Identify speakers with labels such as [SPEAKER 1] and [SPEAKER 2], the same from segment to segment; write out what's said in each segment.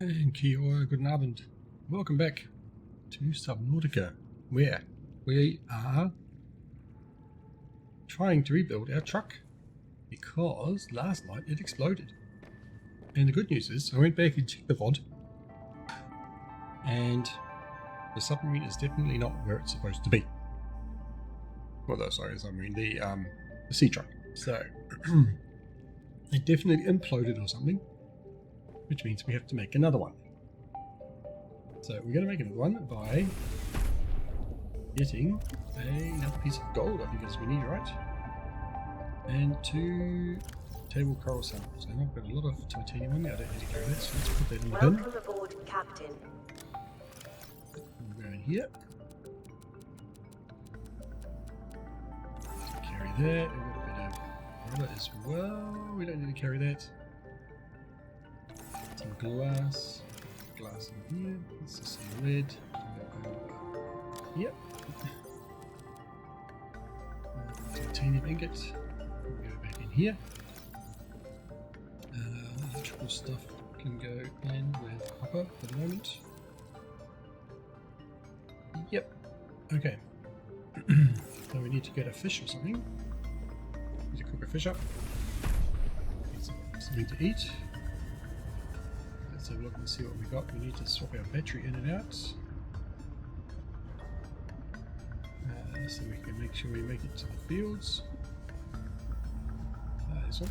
[SPEAKER 1] And kia ora, guten Abend. Welcome back to Subnautica, where we are trying to rebuild our truck because last night it exploded. And the good news is I went back and checked the VOD and the submarine is definitely not where it's supposed to be. Well, no, sorry, the submarine, the sea truck. So it definitely imploded or something, which means we have to make another one. So we're going to make another one by getting another piece of gold, I think is we need, right? And 2 table coral samples. And I've got a lot of titanium on me, I don't need to carry that, so let's put that in the bin.
[SPEAKER 2] Welcome aboard, Captain.
[SPEAKER 1] We'll go in here. Carry that, and a bit of rubber as well. We don't need to carry that. Some glass in here. This is some lead. Yep. Titanium ingot. We'll go back in here. Electrical stuff can go in with copper for the moment. Yep. Okay. So we need to get a fish or something. Need to cook a fish up. Need something to eat. Let's have a look and see what we got. We need to swap our battery in and out. So we can make sure we make it to the fields. This one.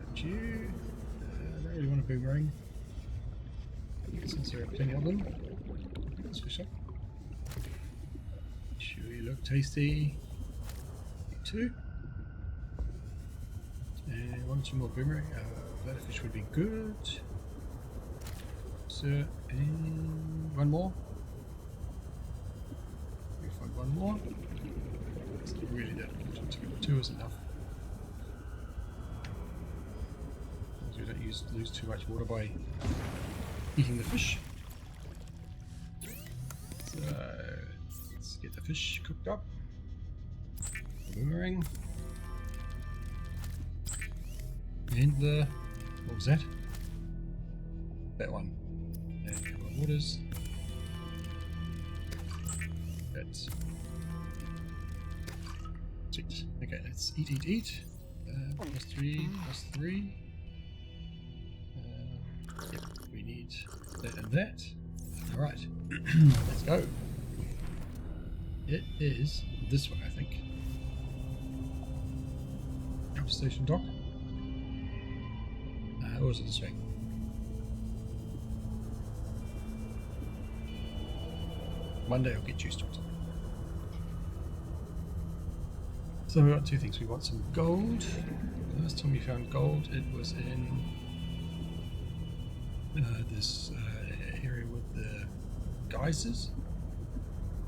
[SPEAKER 1] And you. I don't really want a boomerang. Since there are plenty of them. Let's fish up. Sure you look tasty. You too. And 1 or 2 more boomerang. Bladderfish would be good. So, and 1 more. We find 1 more. It's not really that important. 2 is enough. As we don't lose too much water by eating the fish. So, let's get the fish cooked up. Boomerang. And the, what was that? That one. And a couple of waters. That's sweet. Okay, let's eat. Plus 3, plus 3. Yep, we need that and that. Alright, let's go. It is this one, I think. Up station dock. Or is it this way? One day I'll get used to it. So we got 2 things. We want some gold. The last time we found gold, it was in this area with the geysers.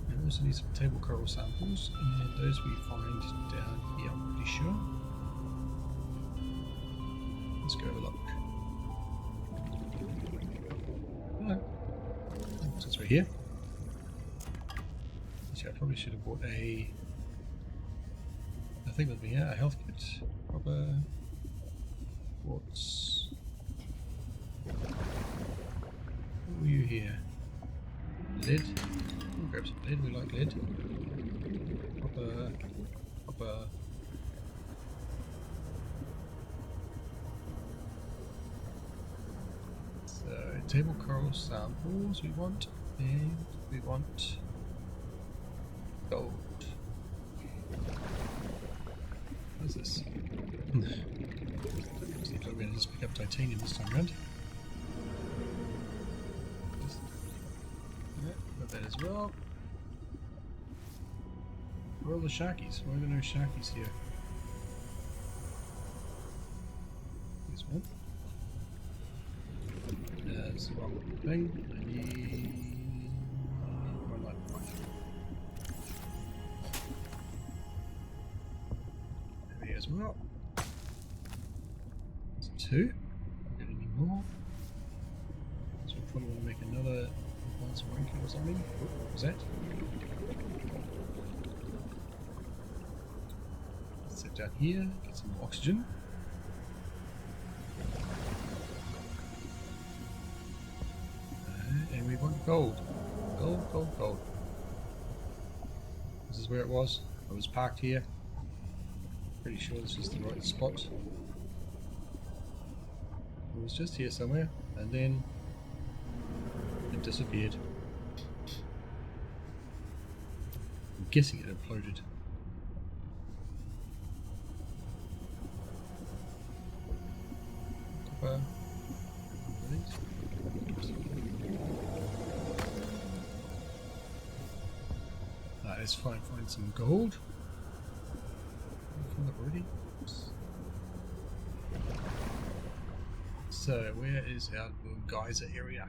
[SPEAKER 1] And we also need some table coral samples, and those we find down here, I'm pretty sure. Let's go have a look. Hello. Since we're here. I probably should have bought a thing with me, a health kit. Proper quartz. What were you here? Lead? We'll grab some lead, we like lead. Proper. So, table coral samples we want, and we want gold. What is this? Looks like we're going to just pick up titanium this time around. Yeah, got that as well. Where are all the sharkies? Why are there no sharkies here? This one. That's the wrong thing. I need 1 light point. As well. That's 2. Don't get any more. So we probably want to make another advanced ranking or something. What was that? Let's sit down here, get some more oxygen. Gold. Gold, gold, gold. This is where it was. I was parked here. Pretty sure this is the right spot. It was just here somewhere, and then it disappeared. I'm guessing it imploded. Copper. Let's find some gold. From the already. So where is our little geyser area?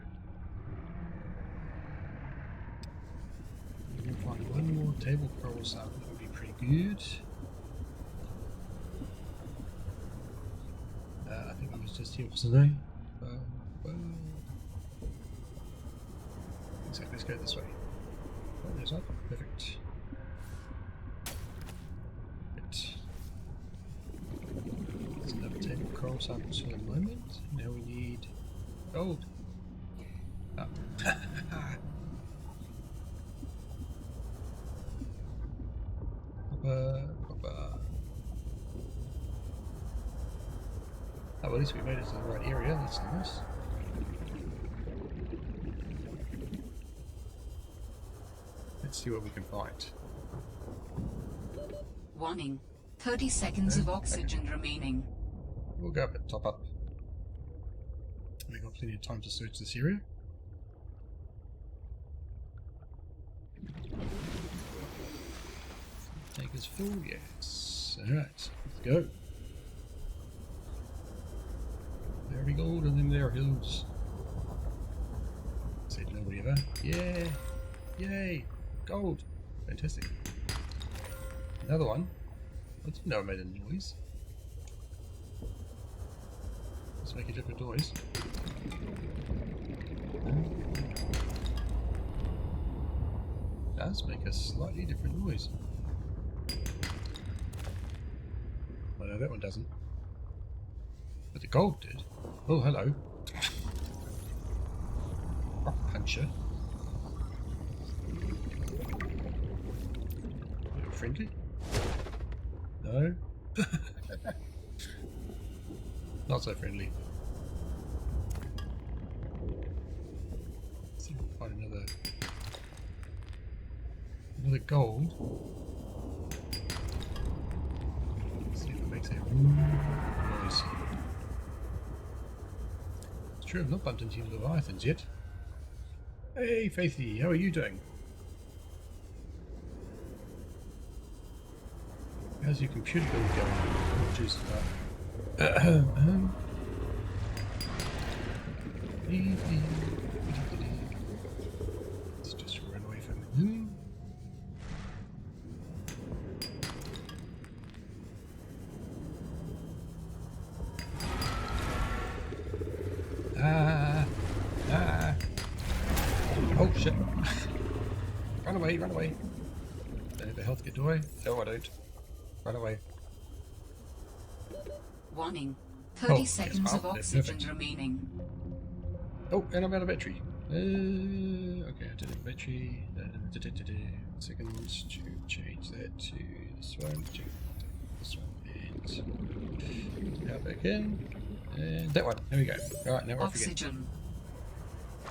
[SPEAKER 1] We can find one more table coral sample. That would be pretty good. I think it was just here, wasn't I? Exactly. Let's go this way. Oh, there's that. Perfect. There's another table coral samples for the moment. Now we need gold. Oh. Copper. Oh, well, at least we made it to the right area. That's nice. Let's see what we can find.
[SPEAKER 2] Warning. 30 seconds of oxygen remaining.
[SPEAKER 1] We'll go up and top up. We've got plenty of time to search this area. Tank is full, yes. Alright, let's go. There we go, and then there are hills. Said nobody ever. Yeah! Yay! Gold! Fantastic. Another one. I didn't know it made a noise. Let's make a different noise. It does make a slightly different noise. Oh no, that one doesn't. But the gold did. Oh, hello. Rock puncher. Friendly? No? Not so friendly. Let's see if we can find another gold. Let's see if it makes a noise. It's true, I've not bumped into any leviathans yet. Hey Faithy, how are you doing? How's your computer build going? Oh, jeez. Let's just run away from him. Oh shit. Run away, run away. Don't have the health to get away? No, I don't. Run away.
[SPEAKER 2] Warning. 30 seconds of oxygen
[SPEAKER 1] perfect.
[SPEAKER 2] remaining.
[SPEAKER 1] Oh, and I'm out of battery. Okay, I did a battery. Seconds to change that to this one. This one. And now back in. And that one. There we go. Alright, now we're off again.
[SPEAKER 2] Oxygen.
[SPEAKER 1] I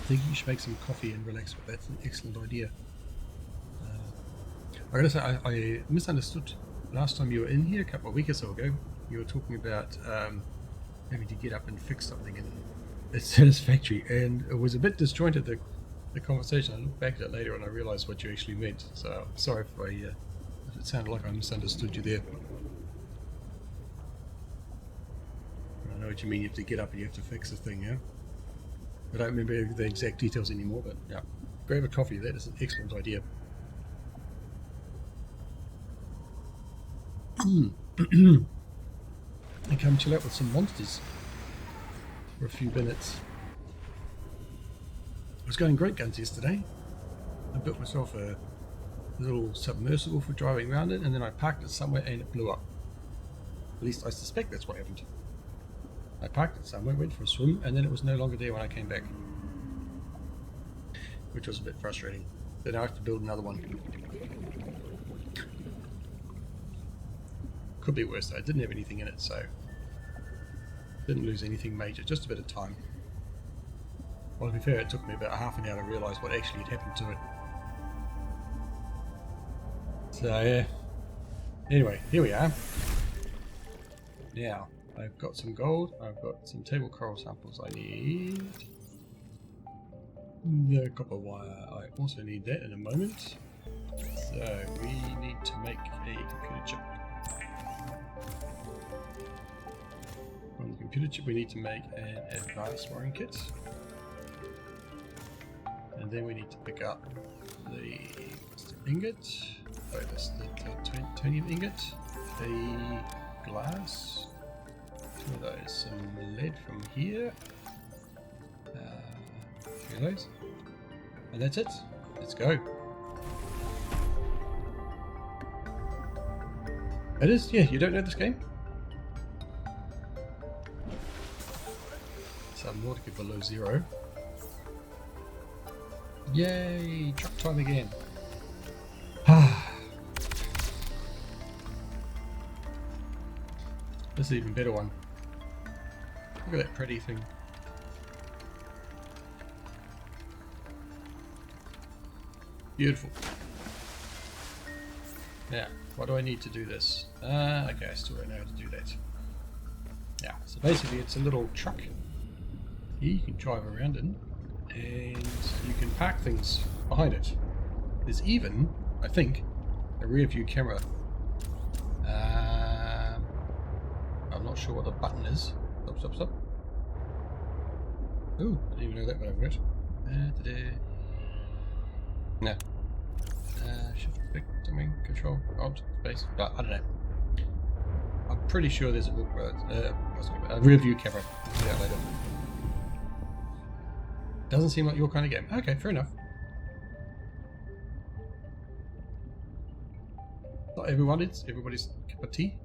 [SPEAKER 1] think you should make some coffee and relax, but that's an excellent idea. I gotta say, I misunderstood last time you were in here a couple of weeks or so ago. You were talking about having to get up and fix something in it's satisfactory, and it was a bit disjointed, the conversation. I looked back at it later and I realised what you actually meant. So sorry if it sounded like I misunderstood you there. I know what you mean. You have to get up and you have to fix the thing, yeah. I don't remember the exact details anymore, but yeah, grab a coffee. That is an excellent idea. And come chill out with some monsters for a few minutes. I was going great guns yesterday. I built myself a little submersible for driving around it, and then I parked it somewhere and it blew up. At least I suspect that's what happened. I parked it somewhere, went for a swim, and then it was no longer there when I came back. which was a bit frustrating. Then I have to build another one. Could be worse though. I didn't have anything in it, so didn't lose anything major, just a bit of time. Well, to be fair, it took me about half an hour to realise what actually had happened to it. So yeah. Anyway, here we are. Now, I've got some gold, I've got some table coral samples I need. The copper wire, I also need that in a moment. So, we need to make a computer chip. From the computer chip we need to make an advanced wiring kit. And then we need to pick up the ingot, the titanium ingot, the glass, two of those, some lead from here, three of those, and that's it. Let's go. It is, yeah, you don't know this game? Subnautica below zero. Yay! Truck time again. This is an even better one. Look at that pretty thing. Beautiful. Now, why do I need to do this? Okay, I still don't know how to do that. Yeah, so basically it's a little truck. Here you can drive around in, and you can park things behind it. There's even, I think, a rear view camera. I'm not sure what the button is. Stop, stop, stop. Ooh, I didn't even know that button worked. No. Shift, click, something, control, alt, space, but I don't know. I'm pretty sure there's a rear view camera. We'll see that later. Doesn't seem like your kind of game. Okay, fair enough. Not everyone is. Everybody's cup of tea.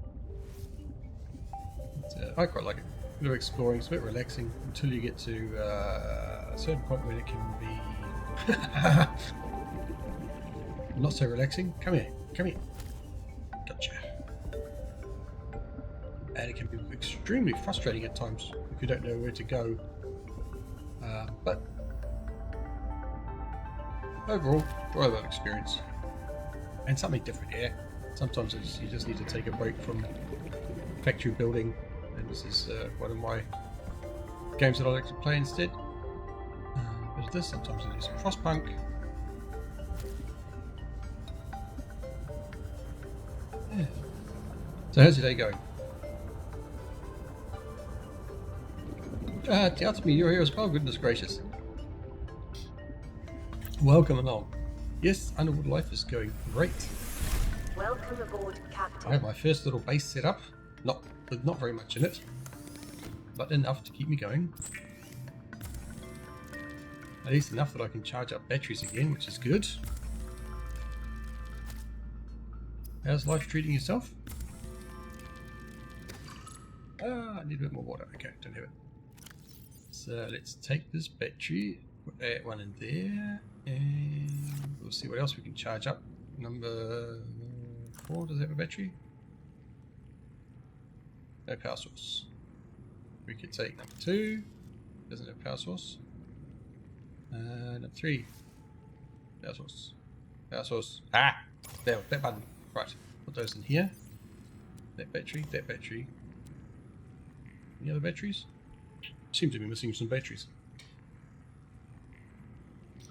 [SPEAKER 1] But, I quite like it. A bit of exploring. It's a bit relaxing until you get to a certain point where it can be not so relaxing. Come here. Come here. Gotcha. And it can be extremely frustrating at times if you don't know where to go. But overall, enjoyable experience. And something different, yeah. Sometimes you just need to take a break from factory building, and this is one of my games that I like to play instead. There's this, sometimes I do some Frostpunk. Yeah. So how's your day going? Tell me you're here as well, goodness gracious. Welcome along. Yes, underwater life is going great.
[SPEAKER 3] Welcome aboard, Captain.
[SPEAKER 1] I have my first little base set up. Not very much in it, but enough to keep me going. At least enough that I can charge up batteries again, which is good. How's life treating yourself? I need a bit more water. Okay, don't have it. So let's take this battery, put that one in there, and we'll see what else we can charge up. Number 4, does it have a battery? No power source. We could take number 2, doesn't have power source. Number 3, power source. Power source. Ah! There, that button. Right, put those in here. That battery, that battery. Any other batteries? Seem to be missing some batteries.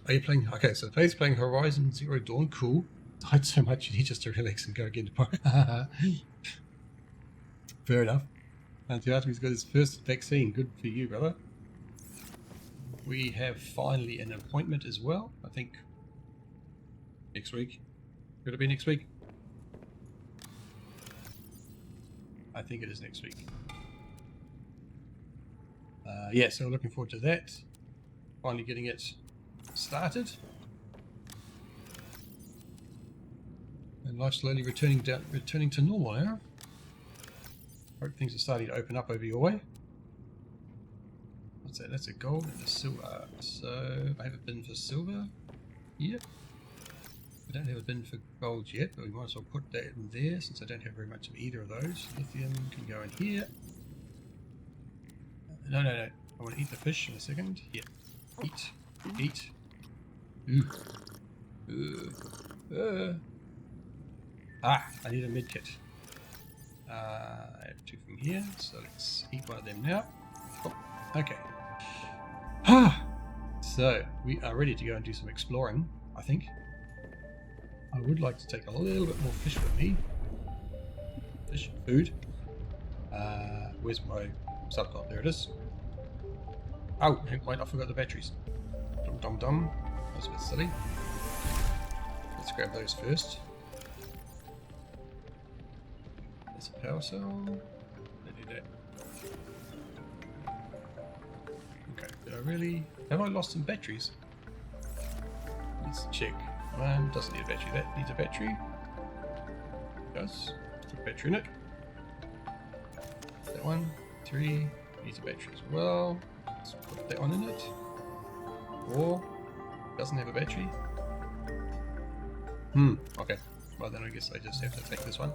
[SPEAKER 1] Are you playing? Okay, so Faye's playing Horizon Zero Dawn. Cool. Died so much you need just to relax and go again tomorrow. Fair enough. And Tiatumi's got his first vaccine. Good for you, brother. We have finally an appointment as well. I think next week. Could it be next week? I think it is next week. Yeah, so we're looking forward to that. Finally getting it started. And life slowly returning to normal now. Hope things are starting to open up over your way. What's that? That's a gold and a silver. So I have a bin for silver. here. I don't have a bin for gold yet, but we might as well put that in there since I don't have very much of either of those. Lithium can go in here. No. I want to eat the fish in a second. Here. Eat. I need a med kit. I have 2 from here, so let's eat one of them now. Oh, okay. So, we are ready to go and do some exploring, I think. I would like to take a little bit more fish with me. Fish, food. Where's my subcon? There it is. Oh, wait, I forgot the batteries. Dum. That's a bit silly. Let's grab those first. There's a power cell. Let's do that. Okay, did I really... Have I lost some batteries? Let's check. Doesn't need a battery. That needs a battery. Does. Put a battery in it. That one. 3. Needs a battery as well. Let's put that one in it. 4. Doesn't have a battery. Okay. Well then I guess I just have to take this one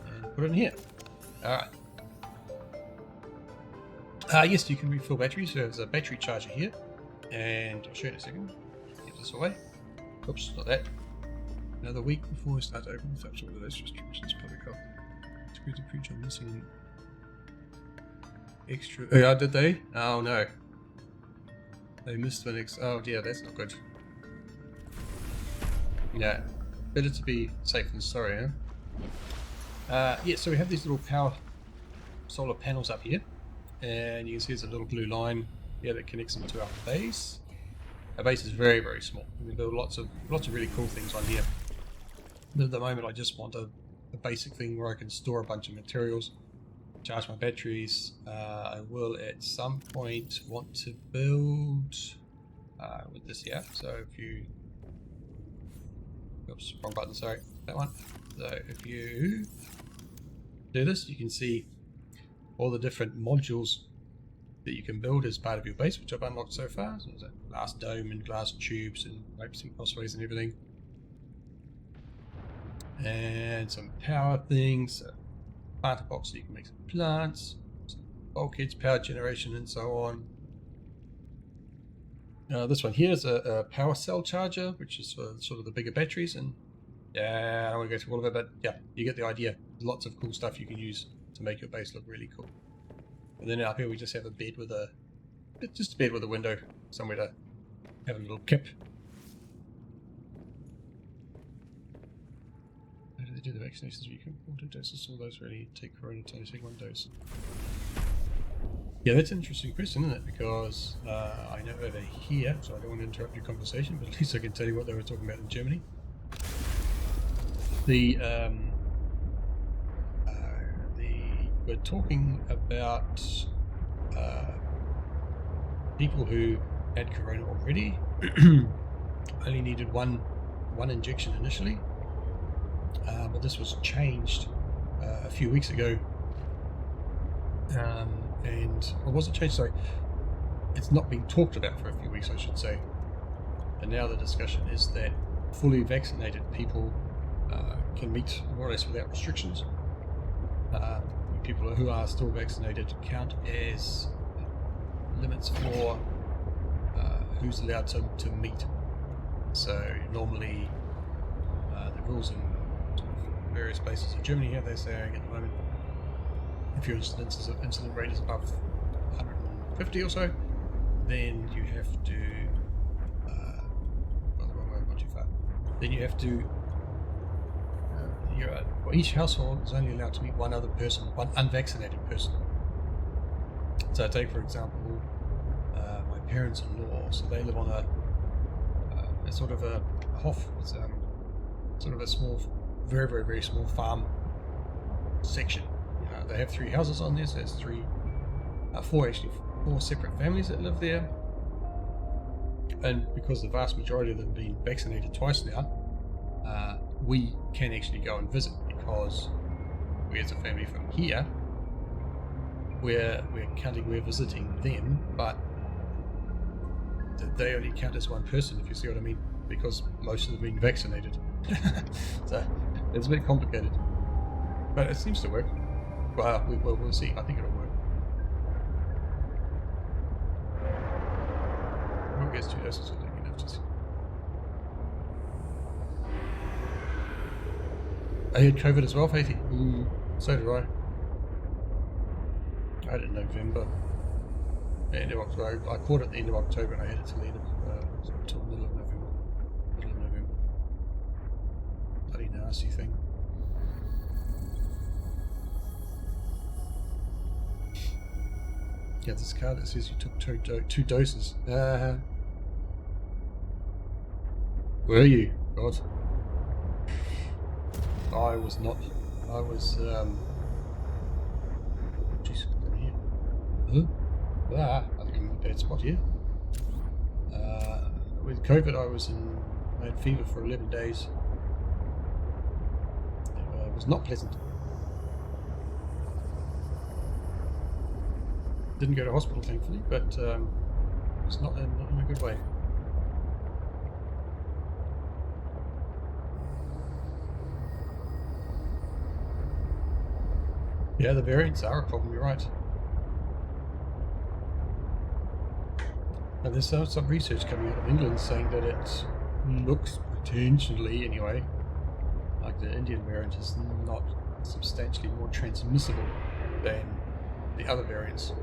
[SPEAKER 1] and put it in here. Alright. Yes, you can refill batteries. So there's a battery charger here. And I'll show you in a second. Get this away. Oops, not that. Another week before I start to open this up. So all those restrictions public health. Screw to preach on missing extra. Oh, yeah, did they? Oh no. They missed the next. Oh dear, that's not good. Yeah. Better to be safe than sorry, huh? Yeah, so we have these little power solar panels up here. And you can see there's a little blue line here that connects them to our base. Our base is very, very small. We can build lots of really cool things on here. But at the moment I just want a basic thing where I can store a bunch of materials, charge my batteries. I will at some point want to build with this here. So if you... Oops, wrong button, sorry. That one. So if you do this, you can see all the different modules that you can build as part of your base, which I've unlocked so far. So there's a glass dome and glass tubes and ropes and crossways and everything. And some power things, a planter box so you can make some plants, some bulkheads, power generation and so on. This one here is a power cell charger, which is for sort of the bigger batteries. And yeah, I don't want to go through all of it, but yeah, you get the idea. There's lots of cool stuff you can use to make your base look really cool. And then up here we just have a bed with a window, somewhere to have a little kip. How do they do the vaccinations? You can order doses, all those really take corona, take 1 dose. Yeah, that's an interesting question, isn't it? Because I know over here, so I don't want to interrupt your conversation, but at least I can tell you what they were talking about in Germany. We're talking about people who had corona already, only needed one injection initially, but this was changed a few weeks ago. Or was it changed? Sorry, it's not been talked about for a few weeks, I should say. And now the discussion is that fully vaccinated people can meet more or less without restrictions. People who are still vaccinated count as limits for who's allowed to meet. So normally the rules in various places in Germany here, they're saying at the moment, if your incident rate is above 150 or so, then you have to the wrong way, not too far. Then you have to each household is only allowed to meet one other person, one unvaccinated person. So take for example my parents-in-law. So they live on a sort of a hof. It's sort of a small, very, very, very small farm section. They have 3 houses on there, so there's 4 separate families that live there. And because the vast majority of them have been vaccinated twice now, we can actually go and visit, because we as a family from here, we're visiting them, but they only count as one person, if you see what I mean. because most of them have been vaccinated. So it's a bit complicated. But it seems to work. Well, we'll see. I think it'll work. Who gets 2 doses of enough to see? I had COVID as well, Faithy. So did I. I had it in November. End of October. I caught it at the end of October and I had it till the end of till middle of November. Bloody nasty thing. Yeah, this card that says you took two doses. Were you? God. I was not. I was, jeez, what's in here? Huh? I think I'm in a bad spot here. With COVID, I had fever for 11 days. It was not pleasant. Didn't go to hospital, thankfully, but it's not in a good way. Yeah, the variants are a problem, you're right. And there's some research coming out of England saying that it looks, potentially anyway, like the Indian variant is not substantially more transmissible than the other variants.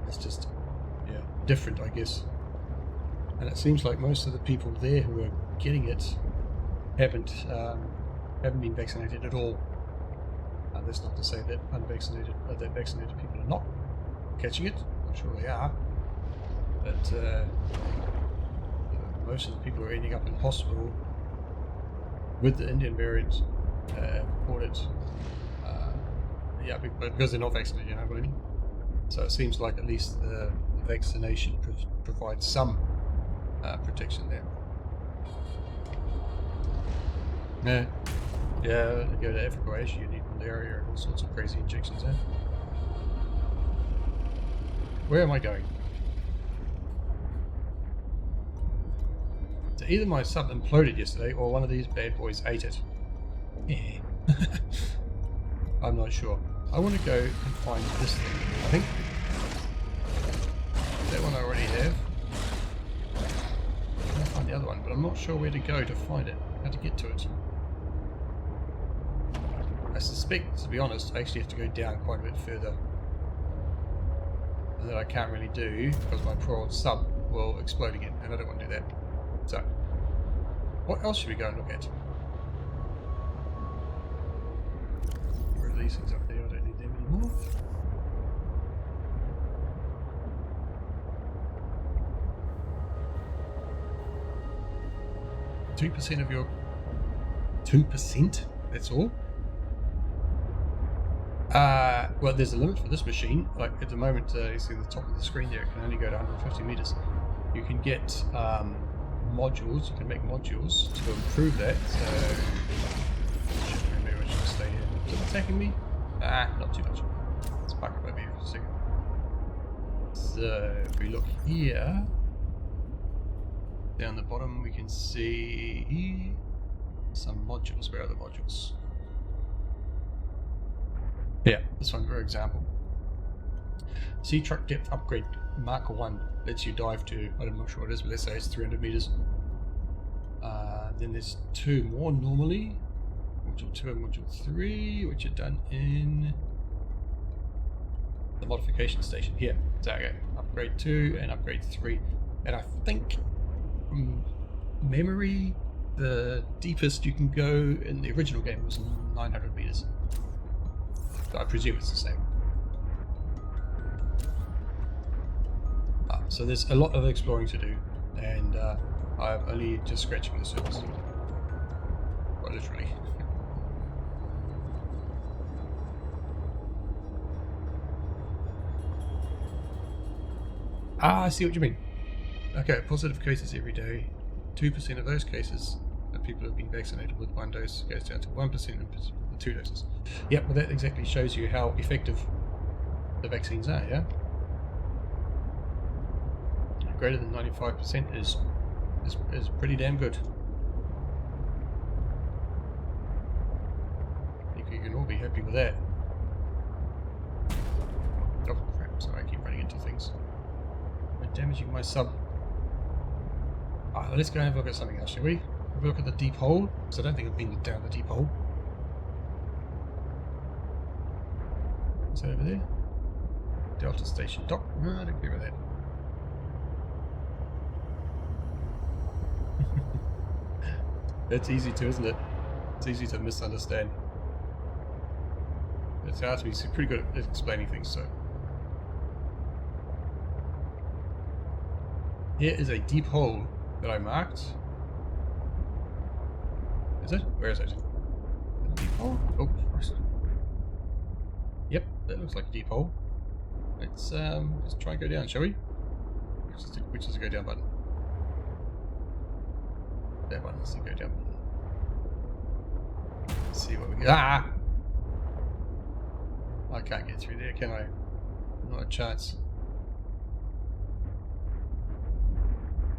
[SPEAKER 1] It's just, yeah, different, I guess. And it seems like most of the people there who are getting it haven't been vaccinated at all. That's not to say that that vaccinated people are not catching it. I'm sure they are. But most of the people who are ending up in hospital with the Indian variant caught it. Yeah, because they're not vaccinated, you know what I mean? So it seems like at least the vaccination provides some protection there. Yeah, you go to Africa or Asia, you need malaria and all sorts of crazy injections, eh? Where am I going? So either my sub imploded yesterday or one of these bad boys ate it. Yeah. I'm not sure. I want to go and find this thing, I think. That one I already have. I'm going to find the other one, but I'm not sure where to go to find it, how to get to it. I suspect, to be honest, I actually have to go down quite a bit further. And that I can't really do because my poor old sub will explode again, and I don't want to do that. So, what else should we go and look at? Where are these things up there? I don't need them anymore. $2% of your 2%? That's all? Well, there's a limit for this machine. Like at the moment, you see the top of the screen there, it can only go to 150 meters. You can get modules, you can make modules to improve that. So, maybe I should stay here. Is it attacking me? Not too much. Let's back up over here for a second. So, if we look here, down the bottom, we can see some modules. Where are the modules? Yeah, this one, for example. Sea truck depth upgrade marker 1 lets you dive to, I'm not sure what it is, but let's say it's 300 meters. Then there's 2 more normally. Module 2 and Module 3, which are done in the modification station here. So, okay, upgrade 2 and upgrade 3. And I think, from memory, the deepest you can go in the original game was 900 meters. So I presume it's the same. So there's a lot of exploring to do, and I'm only just scratching the surface. Quite literally. I see what you mean. Okay, positive cases every day. 2% of those cases that people have been vaccinated with 1 dose goes down to 1% in 2 doses. Yep, well that exactly shows you how effective the vaccines are, yeah? Greater than 95% is is pretty damn good. I think you can all be happy with that. Oh crap, sorry, I keep running into things. I'm damaging my sub. Let's go and have a look at something else, shall we? Have a look at the deep hole, because I don't think I've been down the deep hole. What's that over there? Delta Station Dock. No, I don't care about that. It's easy to, isn't it? It's easy to misunderstand. It's hard to be pretty good at explaining things, so. Here is a deep hole that I marked. Is it? Where is it? A deep hole? Oh, Christ. Yep, that looks like a deep hole. Let's try and go down, shall we? Which is the go down button? That one is the go down button. Let's see what we get. Ah! I can't get through there, can I? Not a chance.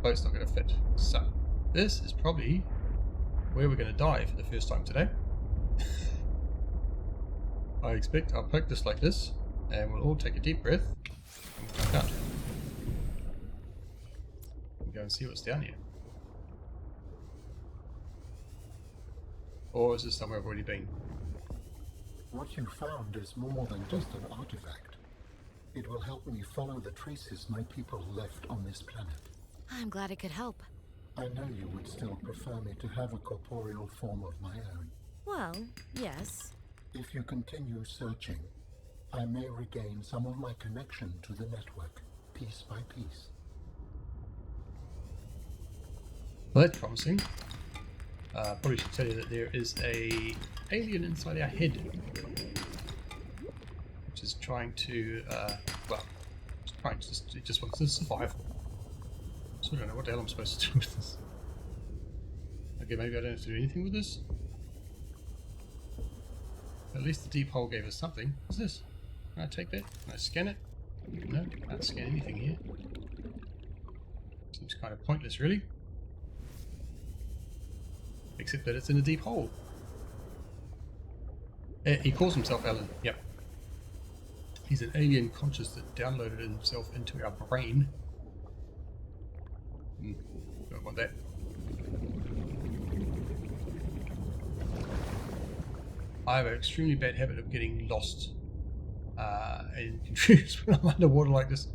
[SPEAKER 1] Boat's not going to fit. So, this is probably where we're going to die for the first time today. I expect I'll poke this like this, and we'll all take a deep breath, and we'll jump out. And go and see what's down here. Or is this somewhere I've already been?
[SPEAKER 4] What you found is more than just an artifact. It will help me follow the traces my people left on this planet.
[SPEAKER 5] I'm glad it could help.
[SPEAKER 4] I know you would still prefer me to have a corporeal form of my own.
[SPEAKER 5] Well, yes.
[SPEAKER 4] If you continue searching, I may regain some of my connection to the network, piece by piece.
[SPEAKER 1] Well, that's promising. Probably should tell you that there is a alien inside our head, which is trying to, it just wants to survive. So I don't know what the hell I'm supposed to do with this. Okay, maybe I don't have to do anything with this. At least the deep hole gave us something. What's this? Can I take that? Can I scan it? No, can't scan anything here. Seems kind of pointless, really. Except that it's in a deep hole. He calls himself Alan. Yep. He's an alien conscious that downloaded himself into our brain. Don't want that. I have an extremely bad habit of getting lost and confused when I'm underwater like this.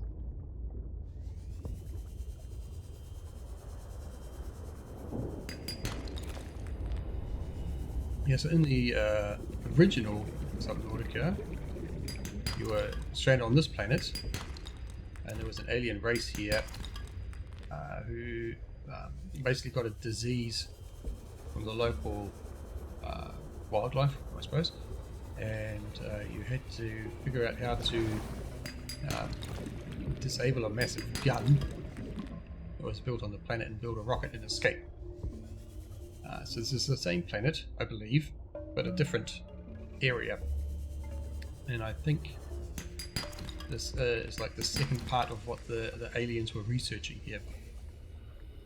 [SPEAKER 1] Yeah, so in the original Subnautica, you were stranded on this planet, and there was an alien race here who basically got a disease from the local wildlife, I suppose, and you had to figure out how to disable a massive gun that was built on the planet and build a rocket and escape. So this is the same planet, I believe, but a different area. And I think this is like the second part of what the aliens were researching here.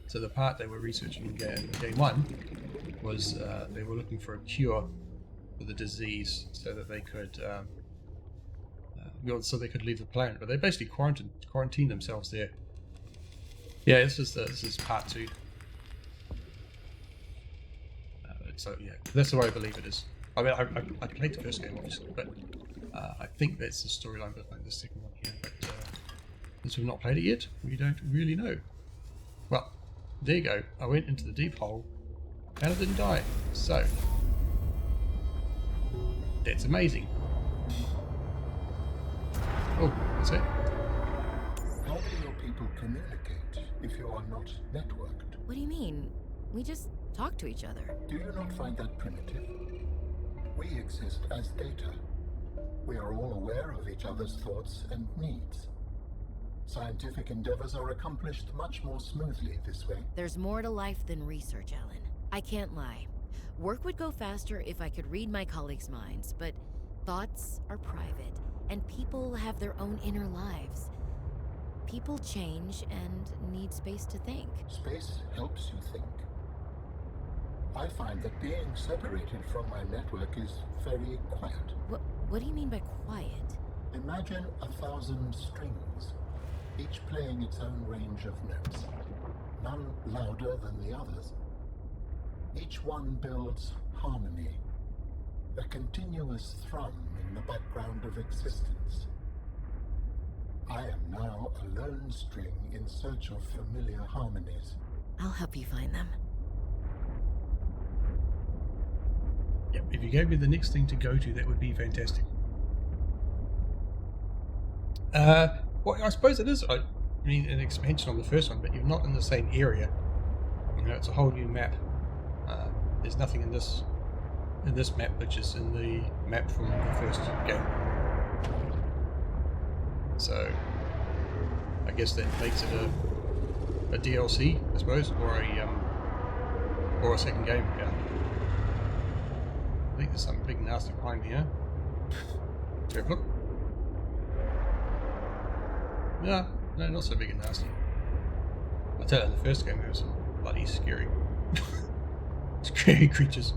[SPEAKER 1] So the part they were researching in game 1 was they were looking for a cure for the disease so that they could leave the planet. But they basically quarantined themselves there. Yeah, this is part 2. So yeah, that's the way I believe it is. I mean, I played the first game obviously, but I think that's the storyline behind the second one here. But since we've not played it yet, we don't really know. Well, there you go. I went into the deep hole and I didn't die. So that's amazing. Oh, that's it.
[SPEAKER 4] How do your people communicate if you are not networked?
[SPEAKER 5] What do you mean? We just talk to each other.
[SPEAKER 4] Do you not find that primitive? We exist as data. We are all aware of each other's thoughts and needs. Scientific endeavors are accomplished much more smoothly this way.
[SPEAKER 5] There's more to life than research, Alan. I can't lie. Work would go faster if I could read my colleagues' minds, but thoughts are private, and people have their own inner lives. People change and need space to think.
[SPEAKER 4] Space helps you think. I find that being separated from my network is very quiet.
[SPEAKER 5] What do you mean by quiet?
[SPEAKER 4] Imagine 1,000 strings, each playing its own range of notes, none louder than the others. Each one builds harmony, a continuous thrum in the background of existence. I am now a lone string in search of familiar harmonies.
[SPEAKER 5] I'll help you find them.
[SPEAKER 1] Yep, if you gave me the next thing to go to, that would be fantastic. Well, I suppose it is. I mean, an expansion on the first one, but you're not in the same area. You know, it's a whole new map. There's nothing in this map which is in the map from the first game. So, I guess that makes it a DLC, I suppose, or a second game. Yeah. I think there's something big and nasty behind me here. Have a look. No, not so big and nasty. I tell you, in the first game there was some bloody scary creatures.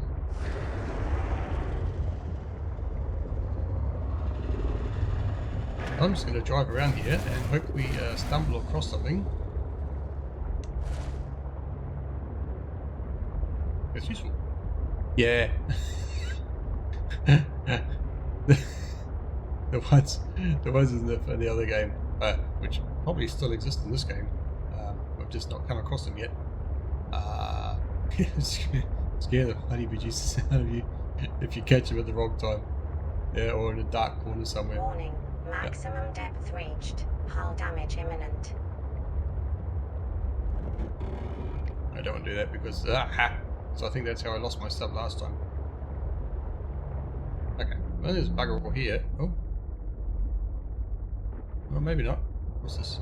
[SPEAKER 1] I'm just going to drive around here and hope we stumble across something. It's useful. Yeah. the ones in the other game, which probably still exist in this game. I've just not come across them yet. Scare the bloody bejesus out of you if you catch them at the wrong time. Yeah, or in a dark corner somewhere.
[SPEAKER 3] Warning. Maximum depth reached. Hull damage imminent.
[SPEAKER 1] I don't want to do that because so I think that's how I lost my stuff last time. Okay, well there's a bugger over here. Oh, well maybe not. What's this?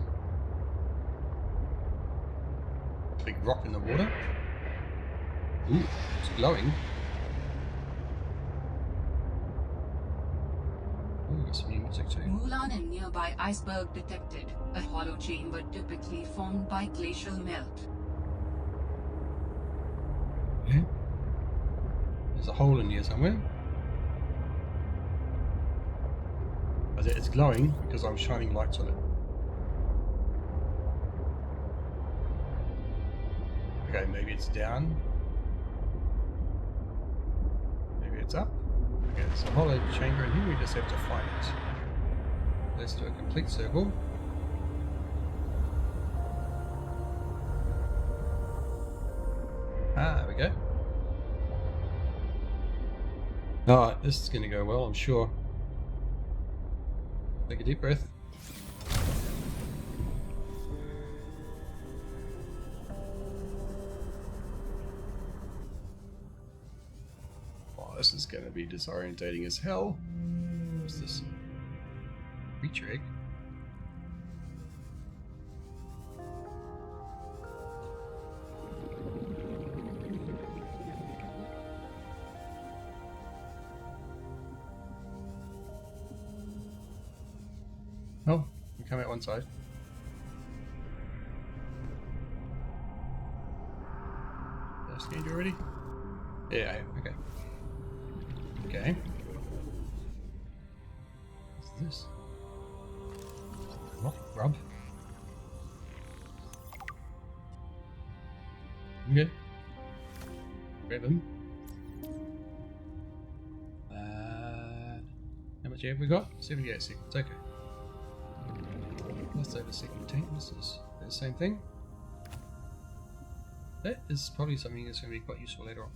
[SPEAKER 1] Big rock in the water. Ooh, it's glowing. Ooh, got some new music too.
[SPEAKER 2] Mulan and nearby iceberg detected. A hollow chamber typically formed by glacial melt.
[SPEAKER 1] Yeah. There's a hole in here somewhere. But it's glowing because I'm shining lights on it. Okay, maybe it's down. Maybe it's up. Okay, there's a hollow chamber in here, we just have to find it. Let's do a complete circle. There we go. Alright, this is going to go well, I'm sure. Take a deep breath. Oh, this is going to be disorientating as hell. What's this? Creature egg? Oh, we come out one side. Did I scanned you already? Yeah, I have. Okay. Okay. What's this? Rock grub. Okay. Grab him. How much have we got? 78 seconds. Okay. Let's over second tank. This is the same thing. That is probably something that's going to be quite useful later on.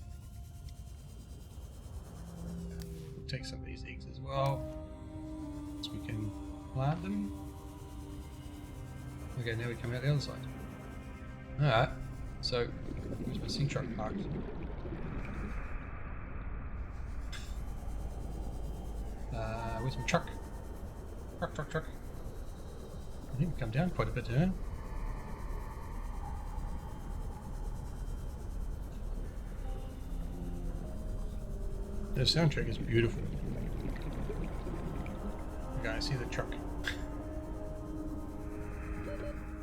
[SPEAKER 1] We'll take some of these eggs as well, so we can plant them. Okay, now we come out the other side. Alright, so where's my sea truck parked? Where's my truck? Truck. I think we come down quite a bit here. The soundtrack is beautiful. Okay, I see the truck.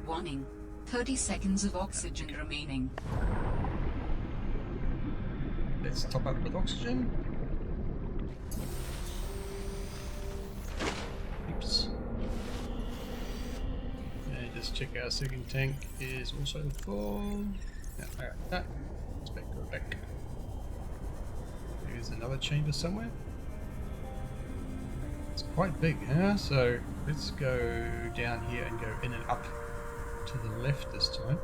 [SPEAKER 2] Warning. 30 seconds of oxygen remaining.
[SPEAKER 1] Let's top up with oxygen. Oops. And just check our second tank is also full. No, alright, no. Let's go back. There's another chamber somewhere. It's quite big, huh? So let's go down here and go in and up to the left this time.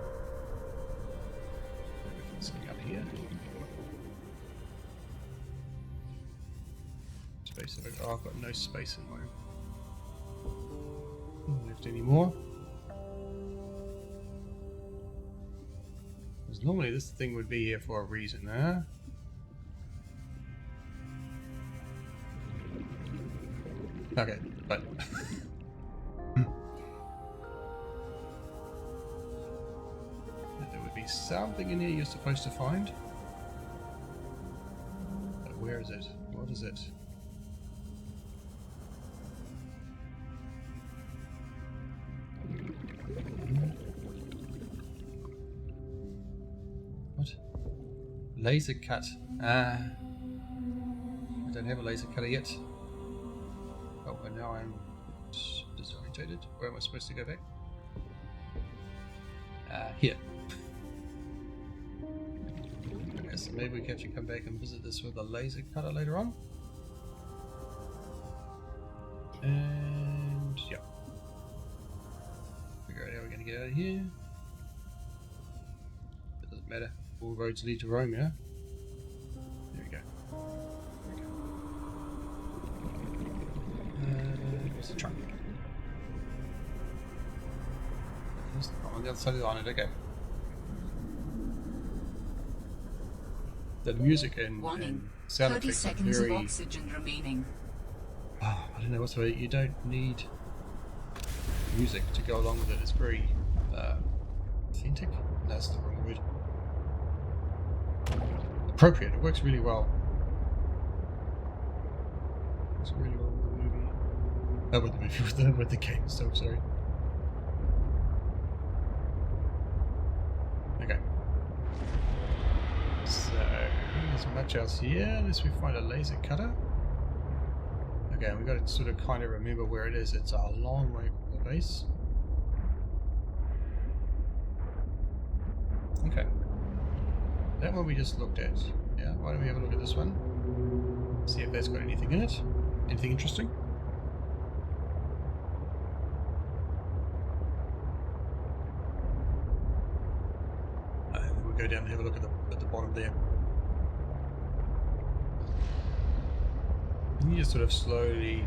[SPEAKER 1] Something up here. Space. Oh, I've got no space in my. Not left anymore. Because normally this thing would be here for a reason, huh? Okay, but there would be something in here you're supposed to find. But where is it? What is it? What? Laser cut. I don't have a laser cutter yet. Oh, and now I'm disorientated. Where am I supposed to go back? Here. Okay, so maybe we can actually come back and visit this with a laser cutter later on. And yeah. Figure out how we're going to get out of here. It doesn't matter. All roads lead to Rome, yeah? There we go. Where's the truck? On the other side of the island, okay. The music and sound
[SPEAKER 2] 30
[SPEAKER 1] effects are
[SPEAKER 2] seconds
[SPEAKER 1] very...
[SPEAKER 2] of oxygen remaining.
[SPEAKER 1] Oh, I don't know what's the way. You don't need music to go along with it. It's very authentic. That's the wrong word. Appropriate. It works really well. Works really well with the movie. Oh, with the movie, with the game. So sorry. Okay. So there's much else here unless we find a laser cutter. Okay, we've got to sort of kind of remember where it is. It's a long way from the base. Okay. That one we just looked at. Yeah, why don't we have a look at this one? See if that's got anything in it. Anything interesting? And then we'll go down and have a look at the bottom there. And you just sort of slowly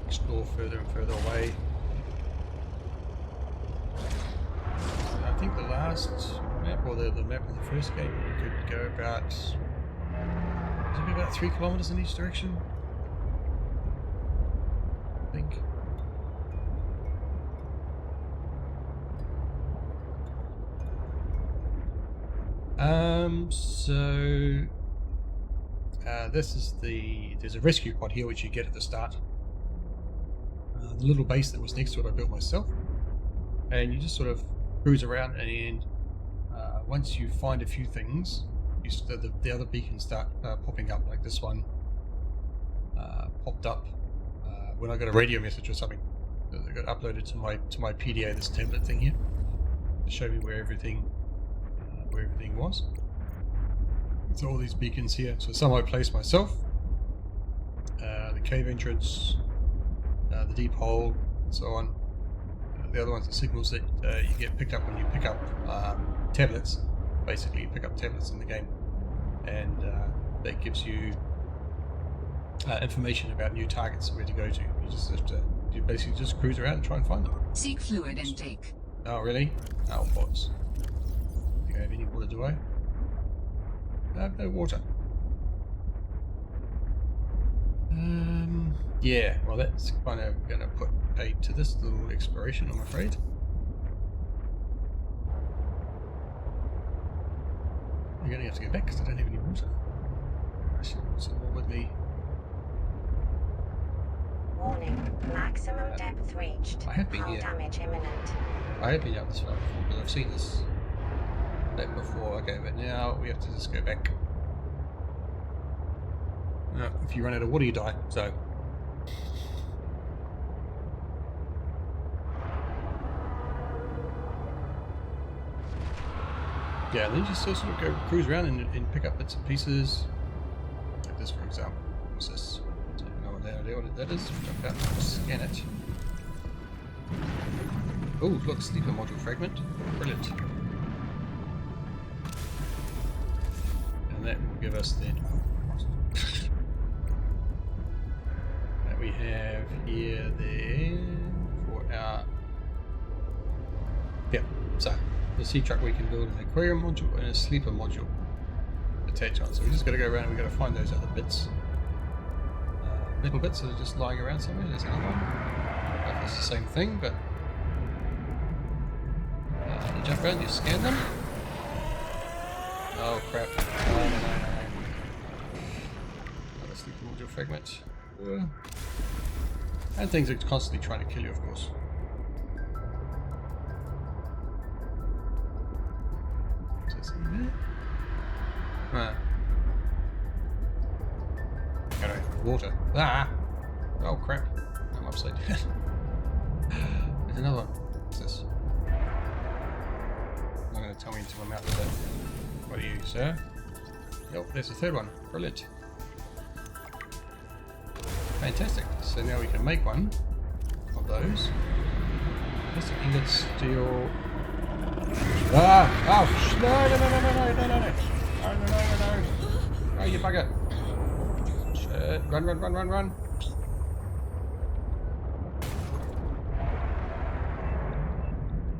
[SPEAKER 1] explore further and further away. I think the last map, or the map of the first game, we could go about, it'd be about 3 kilometers in each direction, I think. This is there's a rescue pod here which you get at the start. The little base that was next to it I built myself, and you just sort of cruise around, and once you find a few things, the other beacons start popping up, like this one popped up when I got a radio message or something that got uploaded to my PDA, this tablet thing here, to show me where everything was. So all these beacons here, so some I placed myself, the cave entrance, the deep hole, and so on. The other ones are signals that you get picked up when you pick up tablets. Basically, you pick up tablets in the game, and that gives you information about new targets, where to go to. You just have to, you basically just cruise around and try and find them.
[SPEAKER 2] Seek fluid intake.
[SPEAKER 1] Oh, really? Oh, bots. Do I have any water, do I? I have no water. Yeah, well that's kind of going to put paid to this little exploration, I'm afraid. I'm going to have to go back because I don't have any water. I should have some more with me.
[SPEAKER 3] Warning. Maximum depth reached.
[SPEAKER 1] I have been
[SPEAKER 3] Hull
[SPEAKER 1] here.
[SPEAKER 3] damage imminent.
[SPEAKER 1] I have been up this far before, because I've seen that before. Okay, but now we have to just go back. If you run out of water, you die. So. Yeah, then you just sort of go cruise around and pick up bits and pieces. Like this, for example. What's this? I don't know what that is. Jump out and scan it. Oh, look, sleeper module fragment. Brilliant. And that will give us then that we have here then for our so the sea truck we can build an aquarium module and a sleeper module attached on. So we just got to go around and we've got to find those other bits. Little bits that are just lying around somewhere. There's another one. I don't know if it's the same thing, but you jump around, you scan them. Oh crap. No. Another sleeper module fragment. And things are constantly trying to kill you, of course. Water. Ah! Oh crap. I'm upside down. There's another one. What's this? Not going to tell me until I'm out with it. What are you, sir? Nope, there's a third one. Brilliant. Fantastic. So now we can make one of those. Plastic ingot, steel. Ah! Oh! No! Oh, you bugger! Run!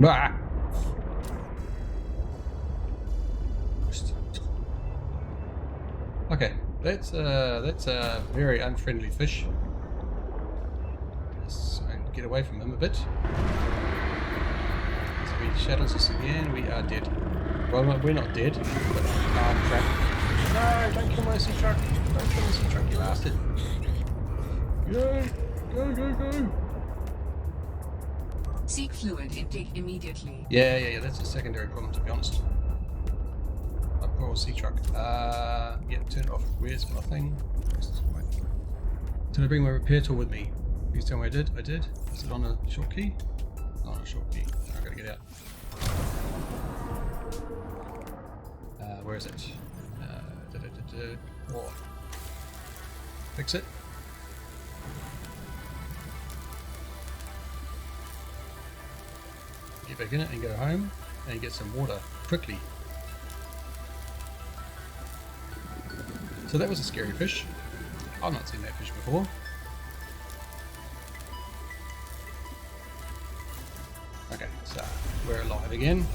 [SPEAKER 1] Ah! Okay, that's a very unfriendly fish. Let's get away from them a bit. So he shadows us again. We are dead. Well, we're not dead, but crap. No, don't kill my sea truck. Don't kill the sea truck, you bastard. Go.
[SPEAKER 2] Seek fluid intake immediately.
[SPEAKER 1] Yeah, that's a secondary problem, to be honest. My poor sea truck. Yeah, turn it off. Where's my thing? Did I bring my repair tool with me? Please tell me I did. I did. Is it on a short key? Not on a short key. I've got to get out. Where is it? Oh. Fix it. Get back in it and go home and get some water quickly. So that was a scary fish. I've not seen that fish before. Okay, so we're alive again.